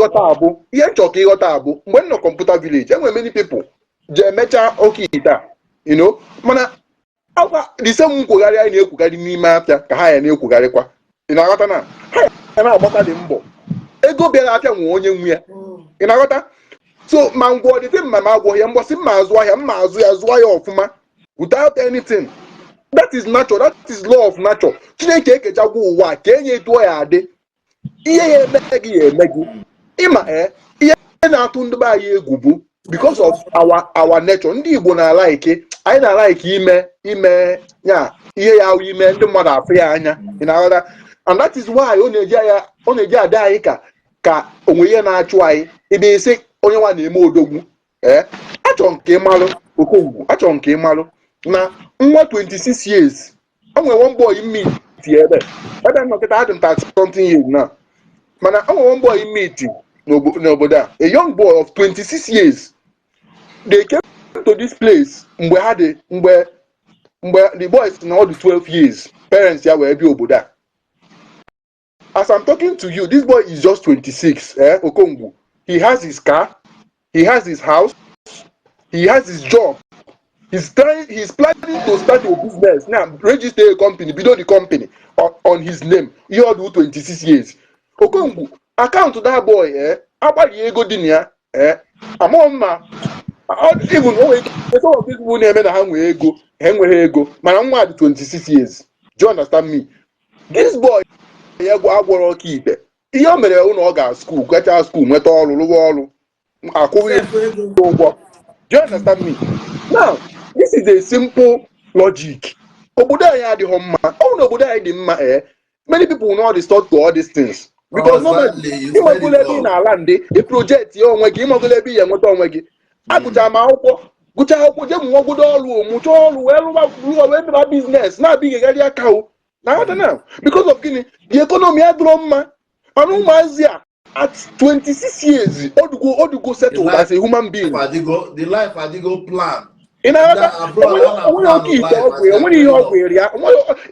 ịghọta abụ mgbe m nọ computer village enwere many people je emecha Oke Ite mana the same nkwugharị anyị na-ekwugharị n'ime afịa ka ha ya na-ekwugharịkwa ị na-aghọta na ha ya na-agbata dị mbọ ego bịara afịa nwe onye nwe ya ị na-aghọta. So ma ngwọ dị mma ma agwọ ya mgbọsị mma azụ ahịa mma azụ ya zụọ ya ọfụma without anything. That is natural. That is law of nature. Chineke ekechagwa ụwa ka enye etuo ya adị ihe ya eme gị ya eme gị ịma ihe na-atụ ndị be anyị egwu bụ because of our nature. Ndị Igbo na-alaike anyị na-alaike ime ya ihe ya ime ndị mmadụ afụ ya anya ị na-aghọta. And that is why ọ na-eji ada anyị ka onwe ihe na-achụ anyị ebe isi onye nwa na-eme odogwu achọrọ nke ịmalụ Okongwu achọrọ nke ịmalụ na nwa 26 years o nwere one boy meet ebe nnọkịta adị m 30 something years na mana o nwere one boy meet n'obodo a young boy of 26 years. They came to this place mgbe the boys na all the 12 years parents ya wee bịa obodo a. As I'm talking to you, this boy is just 26. Okongwu. He has his car, he has his house, he has his job. He's planning to start a business now, register a company, below the company on his name. He all do 26 years. Okongwu, account to that boy, agbali ego dị na ya, amoma, even some of these people na-eme na ha nwee ego, ha enweghị ego, mana nwa dị 26 years. Do you understand me? This boy ya agwọrọ Oke Ite. Ihe o mere ụlọ ọ ga school, gacha school, nweta ọrụ, rụwa ọrụ, akwụghị ụgwọ. Do you understand me? Now, this is a simple logic. Obodo anyị adịghị mma. Ọ na obodo anyị dị mma many people will not resort to all these things. Because ịmagole ebe ị na-ala ndị project ya onwe gị ịmagole ebe ya enweta onwe gị agụcha ma akwụkwọ gụcha akwụkwọ je mụọ obodo ọrụ mụcha ọrụ wee meba business na-abịghị egharị aka o na now because of gịnị the economy adịrọ mma mana ụmụazị a at 26 years odugo settled as a human being. The life adigo plan. Ị na-aghọta onwere Oke Ite ọgwụ onwere ihe ọgwụ eri ya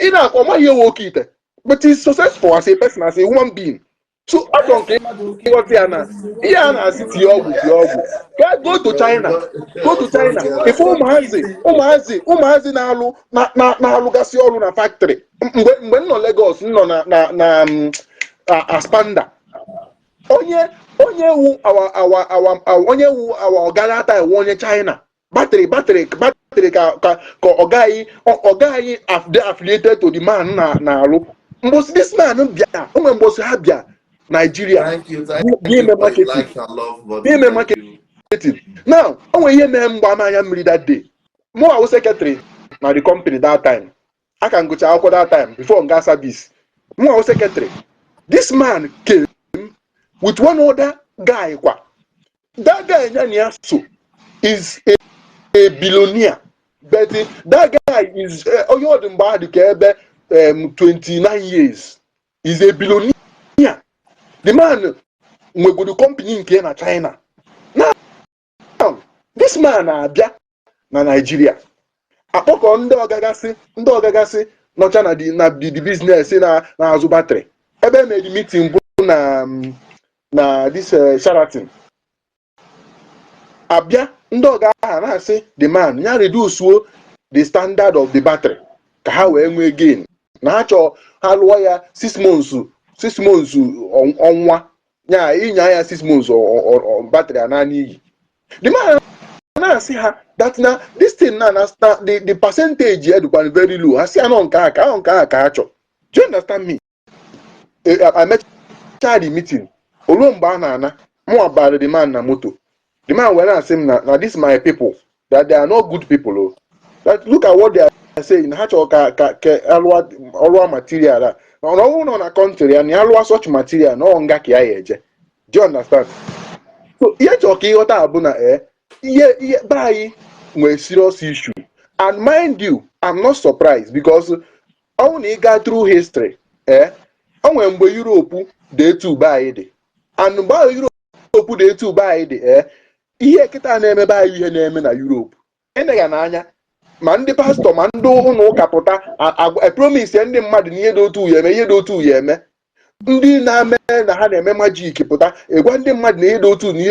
ị na-akọ ọmaghị ihe Oke Ite but he's successful as a person, as a human being. So I don't care what they are now. Yeah, I see Tiago. Go to China. If Umazi na lugasi olu na factory. When no Lagos, no na Aspanda. Onye wu our Galata onye China. Battery ka ogai affiliated to the man na alu. Mbos this man bia, mbos ha bia. Nigeria. Thank you. Marketing. Now, onwe ihe na mgba amanya mmiri that day. Mo I was secretary na the company that time. I can go to Alco that time before I got service. I was secretary. This man came with one other guy. That guy is a billionaire, but that guy is 29 years. He's a billionaire. The man we go to company in China. Now, this man abia na Nigeria. Akpọkọ ndị ọgagasị nọcha na the business na azụ battery. Ebe made meeting bụ na this Sheraton. Abia ndị ọga aha na-asị the man ya reduce the standard of the battery ka ha wee nwee gain. Na ha chọọ ha lụọ ya 6 months ọnwa ya ịnya ya 6 months battery anani iyi. The man na-asị ha that na this thing na the percentage edukwan very low. Ha si anọ nke aka ka ha chọ. Do you understand me? I met the meeting. Olu mgbe a na-ana mụ abara the man na moto. The man went and said, now this my people, that they are not good people. Oh. That look at what they are saying. Alwa material. No on a contrary, and alwa such material, no onga ki ayeje. Do you understand? So here talking what abuna yeah, by a serious issue. And mind you, I'm not surprised because only got through history. When Europe they too buy it. And by Europe they too buy it. Ihe kita na-emebe anyị ihe na-eme na Europe. Enega n'anya ma ndị pastor ma ndị ụlọ ụka pụta promise ndị mmadụ na ihe dị otu ya eme. Ndị na-eme na ha na-eme magic pụta egwa ndị mmadụ na ihe dị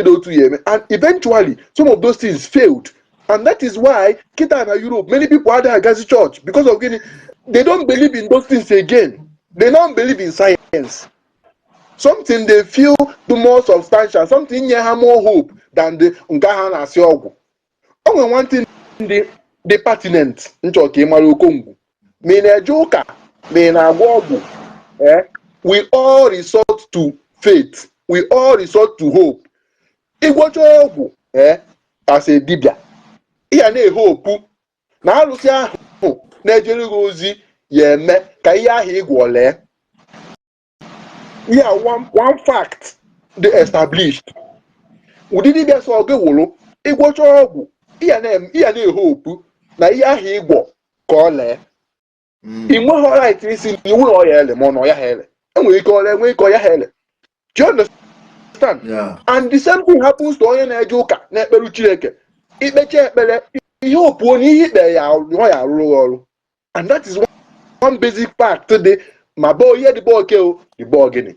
otu ya eme. And eventually some of those things failed. And that is why kita na Europe many people are against church because of they don't believe in those things again. They don't believe in science. Something they feel the more substantial, something you have more hope than the Ngaha na Isiagu. Only one thing the pertinent into Okongwu. Me na joker, me na agwu. We all resort to faith. We all resort to hope. Igboland as a Dibia. Iya na hope. Na alụsị ahụ na-ejere ozi ya eme ka ihe ahụ igwole. Yeah, one fact they established. We didn't get so good. Igboland, iya na hope na ihe ahụ igbo ka ole. Inwe ho right isi iwu na oya ele mo no ya hele. Enwe ike ole enwe ike oya hele. Do you understand? Yeah. And the same thing happens to onye na-eje ụka na ekpere Chineke. Ikpeche ekpere ihe opuo na ihe ikpe ya arụrụ ọrụ. And that is one basic part today. Ma bo ihe dị bo the bo gịnị.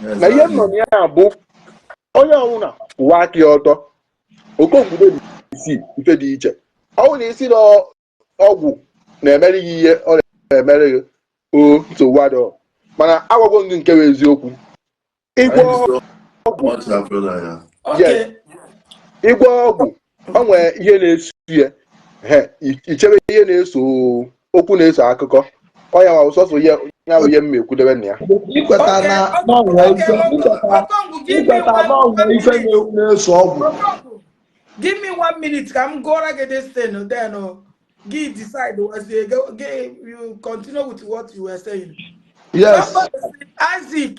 Na ihe nọ na ya bụ onye ọwụna ụwa aka ọtọ. Okongwu Dibia isi ife dị iche. Ọ na isi ọgwụ na-emere gị ihe ọ na-emere gị nsogbu adọ. Mana agwago gị nke bụ eziokwu. Ịgwọ ọgwụ o nwere ihe na-eso ya. Ichebe ihe na-eso okwu na-eso akụkọ. Ọ ya wa sọsọ ya ihe mmekwu debe na ya. Ikweta na na-eso ọgwụ. Give me 1 minute. I'm going to get this thing. Then give decide was you continue with what you were saying. Yes. Isaac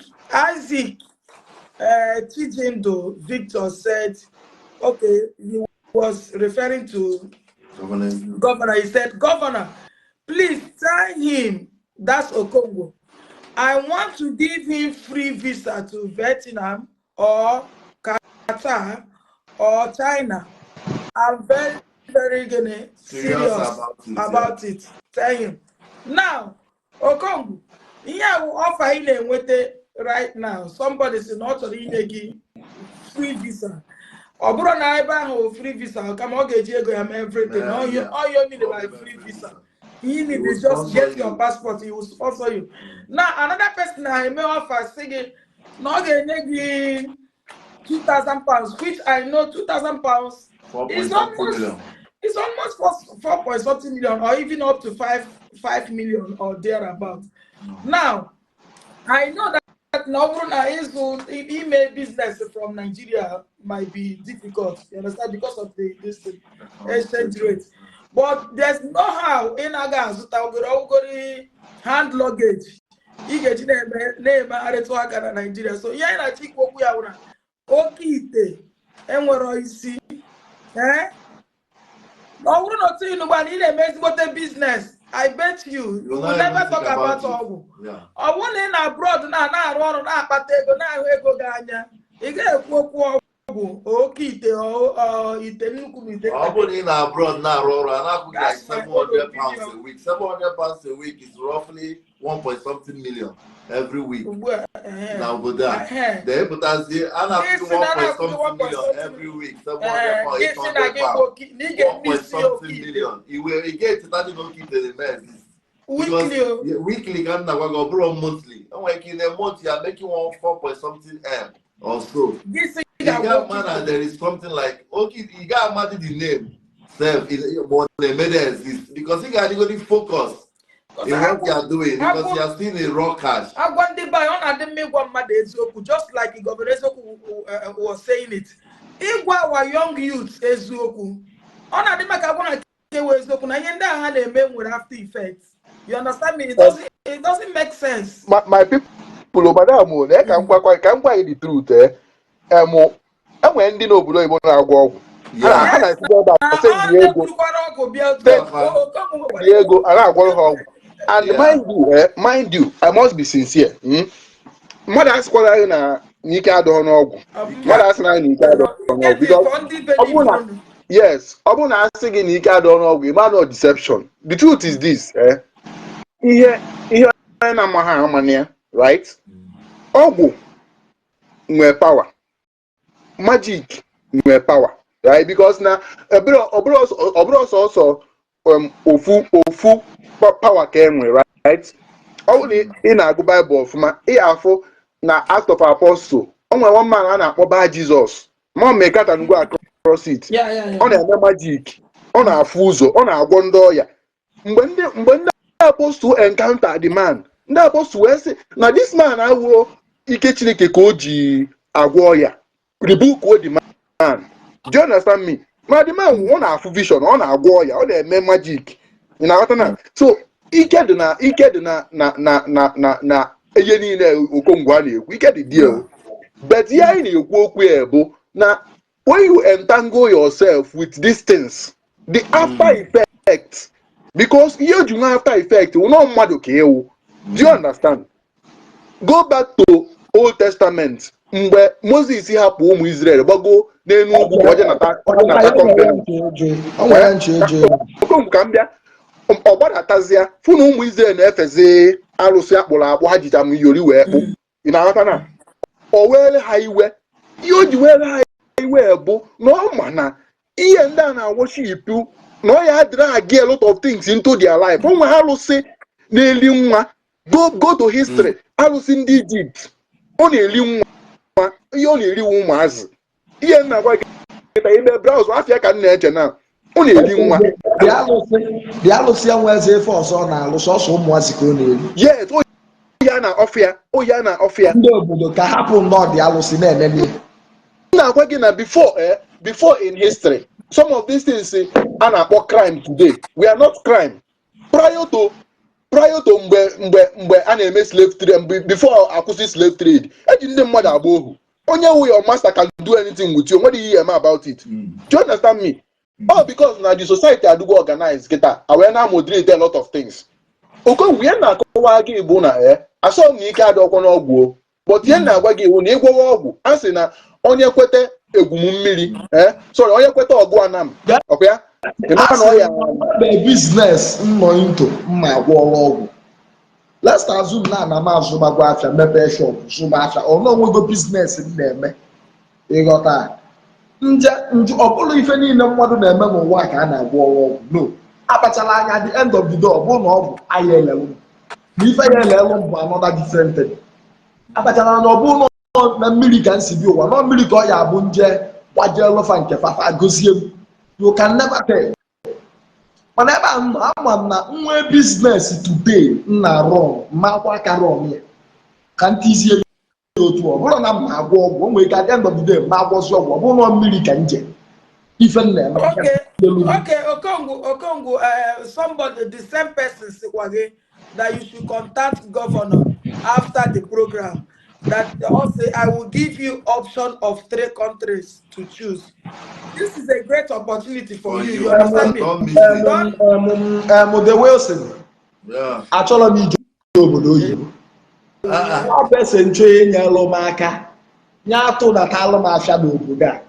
Chijindo Victor said, okay, he was referring to governor. He said, Governor, please tell him, that's Okongwu, I want to give him free visa to Vietnam or Qatar or China. I'm very, very serious about it. Tell him. Now, Okongwu, yeah, we offer him right now. Somebody is not give free visa. Or na ebe free visa. Come on, get everything. All you need is free visa. You need to just get your passport. He will sponsor you. Now another person I may offer saying, not get 2,000 pounds, which I know 2,000 pounds is almost 4 something million, or even up to 5 million or thereabout. Now, I know that now email business from Nigeria might be difficult, you understand, because of this exchange rate. but there's no how in aga azụta ogori hand luggage ị ga-eji na-eme arịtụ aka na Nigeria. So ihe anyị na-achọ ikwu okwu ya wụra Oke Ite enwere isi ọ bụrụ na otu ịnụ gbana ị na-eme ezigbote business, I bet you will never talk about ọgwụ. Ọ bụrụ na ị na abroad na-arụ ọrụ na-akpata ego na-ahụ ego gị anya, ị ga-ekwu okwu ọgwụ Oke Ite ite nnukwu na ite. Ọ bụrụ na ị na abroad na-arụ ọrụ a na-akwụ like 700 pounds a week. 700 pounds a week is roughly 1.something million every week. Now go down. The epitazi and after 1.something million every week. 700 pounds, 800 pounds. 1.something million. You get to that don't keep the remains. Weekly can now go bro monthly. And like in a month you are making 4.something M or so. You got man and there is something like okay, you got mad the name. Self is but the medals because you got to go focus. In what you are doing because you are still in raw cash. Just like Igbo was saying it. Igwa our young youths ezuoku. Ona di maka gwa ke ezuoku na yenda ha na eme with after effects. You understand me? It doesn't make sense. My people over there mo na ka ngwa the truth enwe ndị n'obodo Igbo na-agwọ ọgwụ. Ha na-ekwu about send ego a na-agwọ ha ọgwụ. And mind you, I must be sincere. Mother asked what na Nika Adonogwu. Mother asked na Nika Adonogwu because yes, Obuna asking Nika Adonogwu, man of deception. The truth is this, here na maha right? Ogwu nwe power. Magic nwe power, right? Because now obros also ofu power came right. Only in a good Bible from my na Act of Apostle. Only one man and a Jesus. Mom make cut and go across it. On a magic, on a fuzo, on a gondoya. When the apostle encounter the man, the apostle say, now this man I will ikechile koji agwoya. Rebuke what the man. Do you understand me? Now the man want a vision, on a agwoya, on a magic. You know so ike dị na ihe niile Okongwu na-ekwu ike dị deal, but ihe anyị na-ekwu okwu ya bụ na when you entangle yourself with these things, the after effect, because ihe ji nwa after effect no mmadụ ka ewu. Do you understand? Go back to Old Testament mgbe Moses hapụ ụmụ Israel gbago n'elu ugwu ka ọje nata Okongwu ka m bịa ọgbadatazie fụ na ụmụ Israel na-efezi arụsị akpụrụ akpụ ha jicha m yori wee kpụ. Ị na-aghọta na o were ha iwe. Ihe o ji were ha iwe bụ na ọ ma na ihe ndị a na-worship na ọ ya drag a lot of things into their life. Onwe ha arụsị na-eli nwa. Go to history. Arụsị ndị Egypt ọ na-eli nwa ihe ọ na-eri ụmụazị. Ihe nna gwa gị na ime browse afịa ka m na-eche na ọ na-eri nwa. The alụsị enwezi efe ọzọ na alụsị ọsọ ụmụazị ka ọ na-eri. Yes, o ya na ọfịa. Ndị obodo ka hapụ nnọọ dị alụsị na-enene. Na-agwa gị na before in history, some of these things a na-akpọ crime today, we are not crime. Prior to mgbe a na-eme slave trade, before akwụsị slave trade, eji ndị mmadụ agba ohu. Onye wu your master can do anything with you. What do you hear about it? Do you understand me? Oh, because now the society are do organize kita. I now moderate a lot of things. Okongwu we na akọwa gị bụ na asọ m ike adọkwa n'ọgwụ, but ihe na-agwa gị bụ na ịgwọwa ọgwụ a sị na onye kwete egwumu mmiri sorry onye kwete ọgụ anam ọkwa ya the business nọ into mma agwọrọ ọgwụ. Let's assume na ana m azụmagwa afịa mepe shop zụba afịa ọnụ onwego business m na-eme ịghọta nje ọ bụrụ ife niile mmadụ na-eme n'ụwa ka a na-agwọ ọgwụ. No, akpachala anya at the end of the day ọ bụrụ na ọ bụ ahịa elelu na ife ya elelu bụ another different thing. Akpachala anya ọ bụrụ na mmiri ka nsi bi ụwa na mmiri ka ọ ya abụ nje gbaje elofa nke fafa gozie m. You can never tell. Mana ebe ama m na nwe business today na run makwa ka run ya ka ntizie otu ọ bụrụ na m na-agwọ ọgwụ o nwere ka at the end of the day ma agwọzi ọgwụ ọ bụrụ na mmiri ka nje ife nna eme. Okay, Okongwu, somebody, the same person, Sikwage, that you should contact governor after the program. That also, I will give you option of 3 countries to choose. This is a great opportunity for you. You understand me? The Wilson. Yeah. Actually, ọ bese nche nyelụ m aka nye atụ na talụ m afịa n'obodo a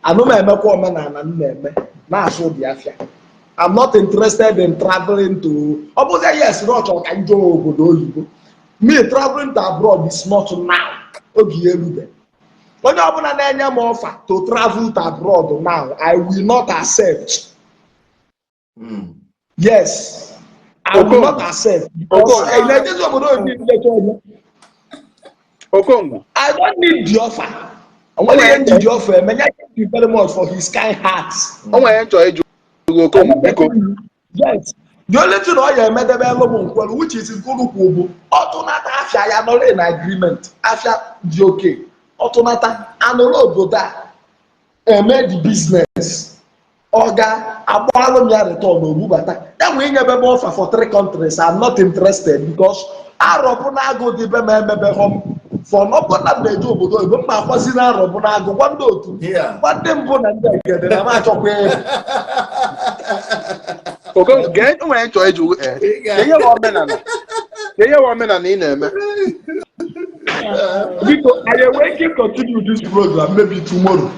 anụ m emekwa omenala m na-eme na-asụ obi afịa. I'm not interested in traveling to ọ bụzi yes na ọ chọrọ ka m jee obodo oyibo. Me traveling to abroad is not now. Oge elube onye ọbụla na-enye m offer to travel to abroad now, I will not accept. Yes, I will not accept because Okongwu, I don't need the offer. I want to end the offer. Thank you very much for his kind heart. Yes. The only thing I made the which is in Kulukubu, Autonata Afia, you are not in agreement. Afia, the okay. Autonata, and the road that made the business. Oga, Abualo Mia return no Bubata. Then we never offer for 3 countries. I'm not interested because Arabuna go the Bemebe home for no one that they do, but my cousin Arabuna go one do. Yeah. What them put and get the match of Okay, get away to you. They are women and in them. Because I awake to continue this program maybe tomorrow.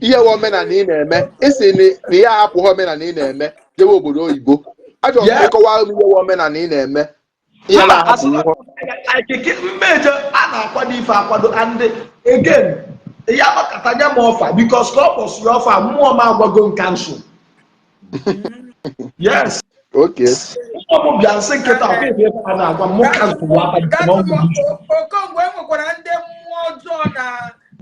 Ihe omenala ị na-eme isi na ihe hapụ omenala ị na-eme jewe obodo oyibo ajọ ịkọwa ihe omenala ị na-eme ihe na-ahapụ mmejọ a na-akwado ife akwado and again ya makatanya m ọfa because ka ọ kpọsiri ọfa mmụọ m agwago m cancel. Yes. Okay. Okongwu enwekwara ndị mmụọ ọjọọ na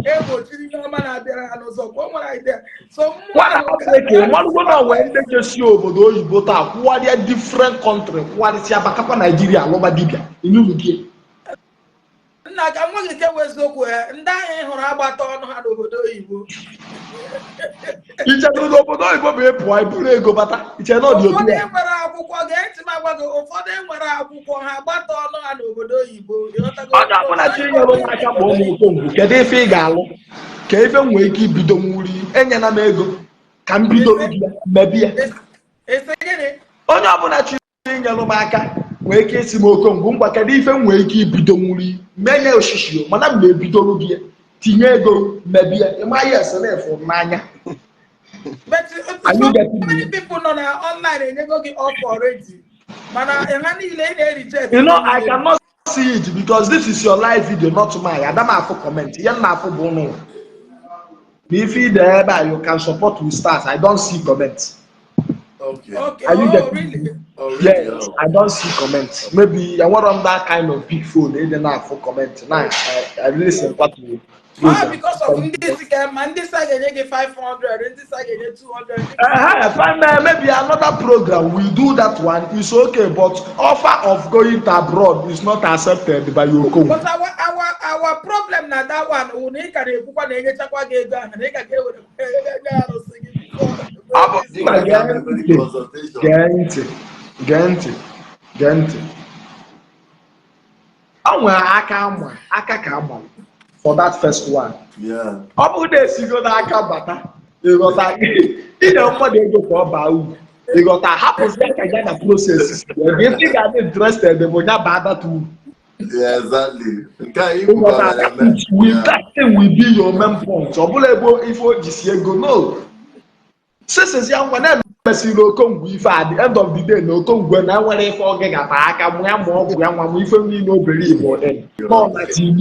egbochiri ihe ọma na-abịara ha n'ụzọ kwa nwere idea. So mmụọ wee ndị jesi obodo oyibo taa kwụwarịa different country kwụwarịsịa bakakwa Nigeria alụba dibia inulu gị. Nna ka nwa gị ke weziokwu ndị ahụ hụrụ agbata ọnụ ha n'obodo oyibo. Iche n'obodo oyibo bụ ịpụ iburu ego bata iche na ọdị obi ya. Ụfọdụ nwere akwụkwọ ga-eti m agwa gị ụfọdụ nwere akwụkwọ ha agbata ọnụ ha n'obodo oyibo. Onye ọbụla chinyere m aka kpọọ m Okongwu kedu ife ị ga-alụ ka ife m nwee ike ibido nwuri enyela m ego ka m bido mebi ya. Onye ọbụla chinyere m aka nwee ike isi m Okongwu ngwa kedu ife m nwee ike ibido nwuri menye oshishi mana m na-ebidoro gị tinye ego mebi ya ịma ya esenefu n'anya. But many people know that online and they go get off already. You know, I cannot see it because this is your live video, not mine. I don't have to comment. If you there, you can support with stars. I don't see comments. Okay. Are you Really? Yes, I don't see comments. Maybe I want on that kind of big phone. They don't have for comment. Now I listen what you. Because of this man, this I get 500, and this I get 200. Maybe another program we do that one. It's okay, but offer of going to abroad is not accepted by your company. But our problem now that one. We need to for that first one. Yeah. How days you go that bata? You got that. You know what they go for about. You got that happens like a process. If you are interested, they will not bother to. Yeah, exactly. With that thing will be your main point. So, if you just go no. Since young when see no Okongwu if at the end of the day no Okongwu na nwere ife oge ga pa aka mu ya ma ọgwụ ya nwa mu ife nri no believe or then no na TV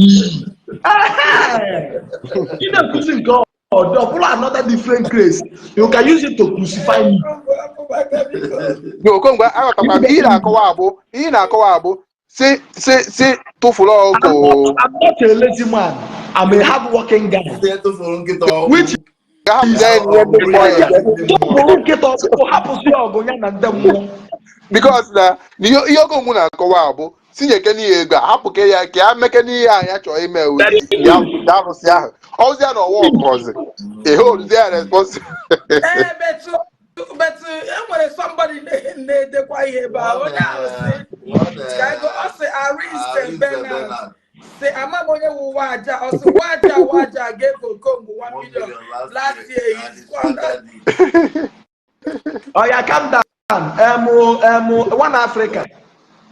you know kuzi God or another different grace you can use it to crucify me no Okongwu agakwa ihe na-akọwa abụ si tụfuru ọgụ. I'm not a lazy man. I'm a hard working guy which because na ihe Okongwu na-akọwa abụ Sinye Kenny ego hapụ ke ya ka ameke n'ihe anya chọrọ ime ya arụsị ahụ. Ọzi ya na ọwa ọkọzi. A hold their responsibility. But when somebody they quiet about what I say Ari Bernard. Say Amamoye Waja also Waja gave Okongwu 1 million last year. He squandered. Oh yeah, calm down. One Africa.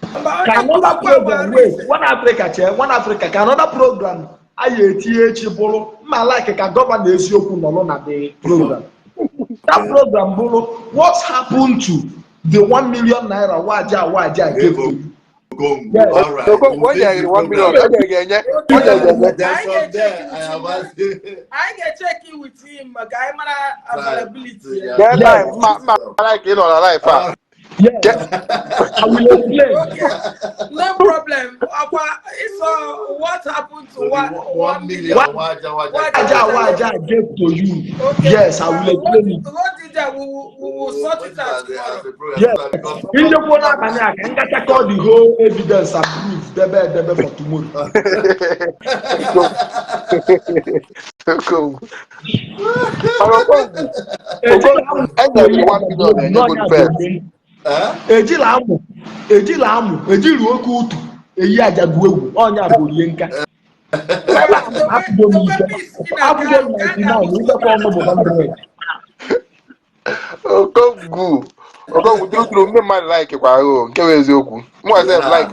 Can another program wait? One Africa, chair. One Africa. Can another program? IATH bolo. Ma like can govern the issue na the program. That program bolo. What's happened to the 1 million naira Waja gave to you? Yes. When you 1 million, I get checking with him. Guy, availability. Like you know, life. Yes. I will explain. Okay. No problem. So what happened to 1 million? Waja gave to you. Okay. Yes, I will explain it. What did that? We will sort it out tomorrow. Yes. In the corner, I can call the whole evidence and proof. Debe for tomorrow. Ejila amụ ejiri oke ụtụ eyi ajagbu egwu ọnya bụ rie nka Okongwu true ndị mmadụ like kwa ahụ nke bụ eziokwu mụ asef like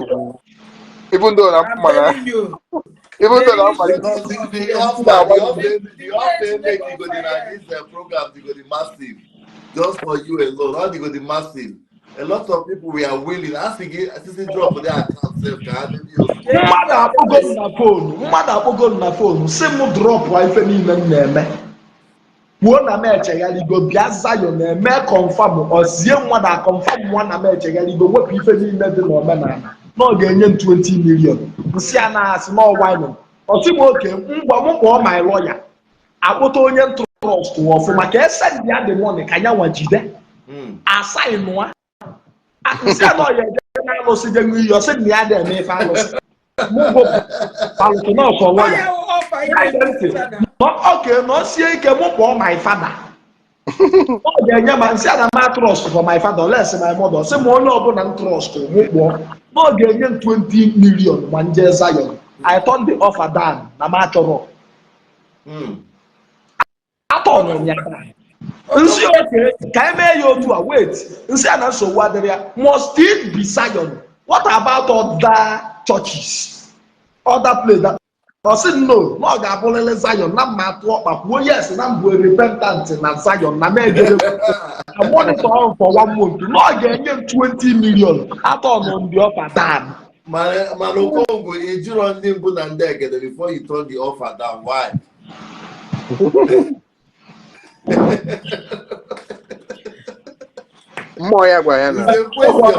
even though na mmara even though na mmara massive just for you alone. All they go the massive. A lot of people we are willing. As we drop their account self, Mother Apogo na phone. Same drop wife niile na-eme. Kwuo na m echeghaligo bịa Zion na-eme confirm ozie mmadụ confirm nwa na m echeghaligo wepụ ife niile dị n'omenala na ọ ga-enye 20 million. Nsị a na-asị na ọwaịnụ. Ọtị m oke ngwa m kpọọ my lawyer. Akpụta onye trust ọfụma ka esend ya the money ka ya nwa jide. Assign nwa. Nsị a na ọ ya eje na-alụsị dị n'iyi ọsị na ya na-eme ife alụsị. Mụ alụsị na ọsọ lawyer. Okay, no sie ike mụ kpọọ my father. Ọ ga-enye ma nsị a na trust for my father less my mother. Sị m onye ọbụla m trust mụ kpọọ. Na ọ ga-enye 20 million ma nje Zion. I turn the offer down na m achọrọ. Atọnụ ya. Nsị oke ka eme ya otu a wait. Nsị a na nsogbu adịrị ya. Must it be Zion? What about other churches? Other places? I said no, no ga-abụrịrị Zion na mma atụ ọkpa kwuo yes na mbụ repentant na Zion na megere I monitor for 1 month. No ga-enye 20 million atọnụ ndị offer down. Man, Okongwu, ejiro ndị mbụ na ndị egede before you turn the offer down. Why? Mmụọ gwa ya na.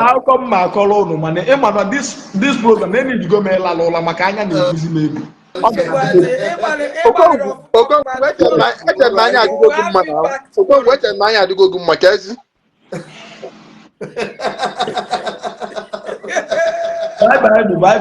Akụkọ mma akọrọ unu mana ịma na this program na-ejigo m ịla ụla maka anya na-eguzi m egwu. Okongwu eche na anya adịgo gị mma na Okongwu eche na anya adịgo gị mma ka ezi. Bye.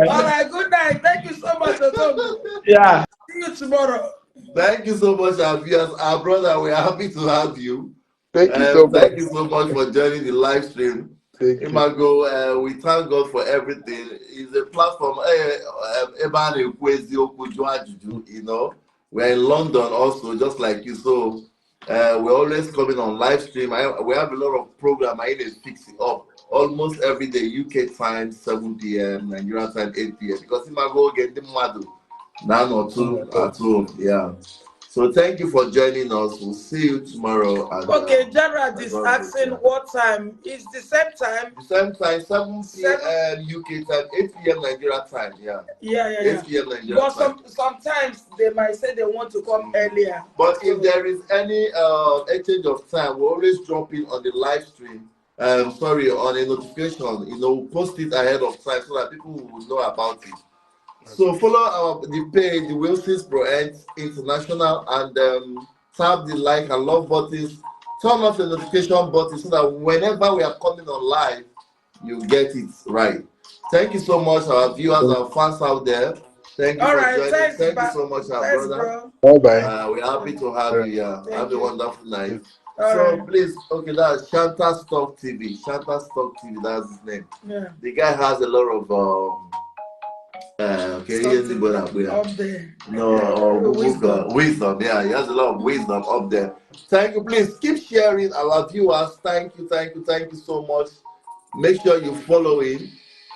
All right, good night. Thank you so much, Okongwu. Yeah. See you tomorrow. Thank you so much, our viewers. Our brother, we are happy to have you. Thank you so much. Thank you so much for joining the live stream. Imago, we thank God for everything. It's a platform. You know, we're in London also, just like you. So we're always coming on live stream. We have a lot of program. I need to fix it up almost every day. UK time 7 p.m. Nigeria time 8 p.m. Because Imago get the madu. None or two at home. Yeah. So thank you for joining us. We'll see you tomorrow. And, okay, Gerard is asking what time. It's the same time. The same time, 7 p.m. UK time, 8 p.m. Nigeria time. Yeah. 8 p.m. Nigeria but time. Sometimes they might say they want to come earlier. But if there is any exchange of time, we always drop in on the live stream. On a notification. You know, post it ahead of time so that people will know about it. So follow the page, the Wilson's Proends International, and tap the like and love buttons. Turn off the notification button so that whenever we are coming on live, you get it right. Thank you so much, our viewers, our fans out there. Thank you for joining. Thanks, thank you so much, our brother. Bye bye. We're happy to have you here. Have a wonderful night. All So please, okay, that's Shanta Stock TV. Shanta Stock TV, that's his name. Yeah. The guy has a lot of Up there. Wisdom. Yeah, he has a lot of wisdom up there. Thank you. Please keep sharing, our viewers. Thank you so much. Make sure you follow him.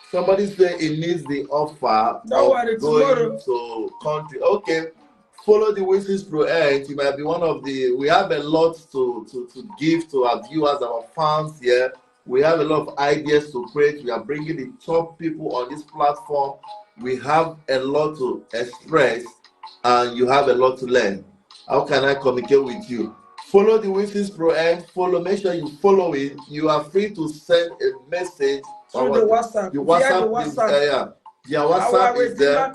Somebody say he needs the offer of going to country. Okay, follow the Wishes Pro It might be one of the. We have a lot to give to our viewers, our fans here. We have a lot of ideas to create. We are bringing the top people on this platform. We have a lot to express, and you have a lot to learn. How can I communicate with you? Follow the Wishes Pro follow. Make sure you follow it. You are free to send a message through the WhatsApp. The WhatsApp is there.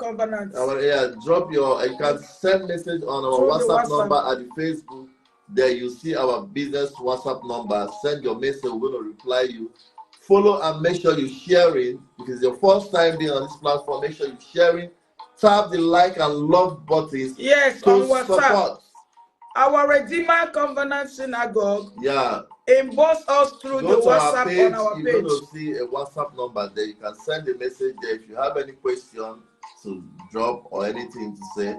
Drop your. You can send message on our WhatsApp number at the Facebook. There you see our business WhatsApp number. Send your message. We're going to reply you. Follow and make sure you share it. If it's your first time being on this platform, make sure you share it. Tap the like and love buttons. Yes, to on WhatsApp. Support. Our Redeemer Covenant Synagogue. Yeah. Inbox us through the WhatsApp page, on our page. You're going to see a WhatsApp number there. You can send a message there. If you have any question to drop or anything to say,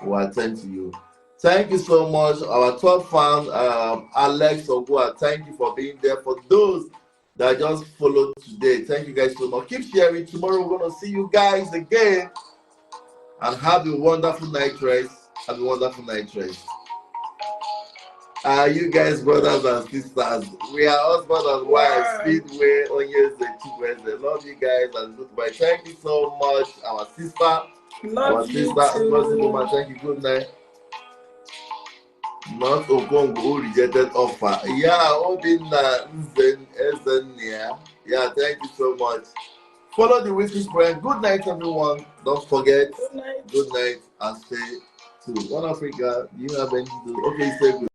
we'll attend to you. Thank you so much. Our top fan, Alex Ogua, thank you for being there. For those that just followed today, thank you guys so much. Keep sharing. Tomorrow we're going to see you guys again. And have a wonderful night rest. Have a wonderful night rest. You guys, brothers and sisters, we are husband and wife, Speedway, Onyeze, Chibweze. Love you guys and goodbye. Thank you so much, our sister. Love you too. Thank you. Good night. Not Okongwu who rejected offer. Yeah, Obinna Nzen. Yeah, thank you so much. Follow the Wishes brand. Good night, everyone. Don't forget. Good night and stay tuned. One Africa, do you have anything to do? Okay, say good.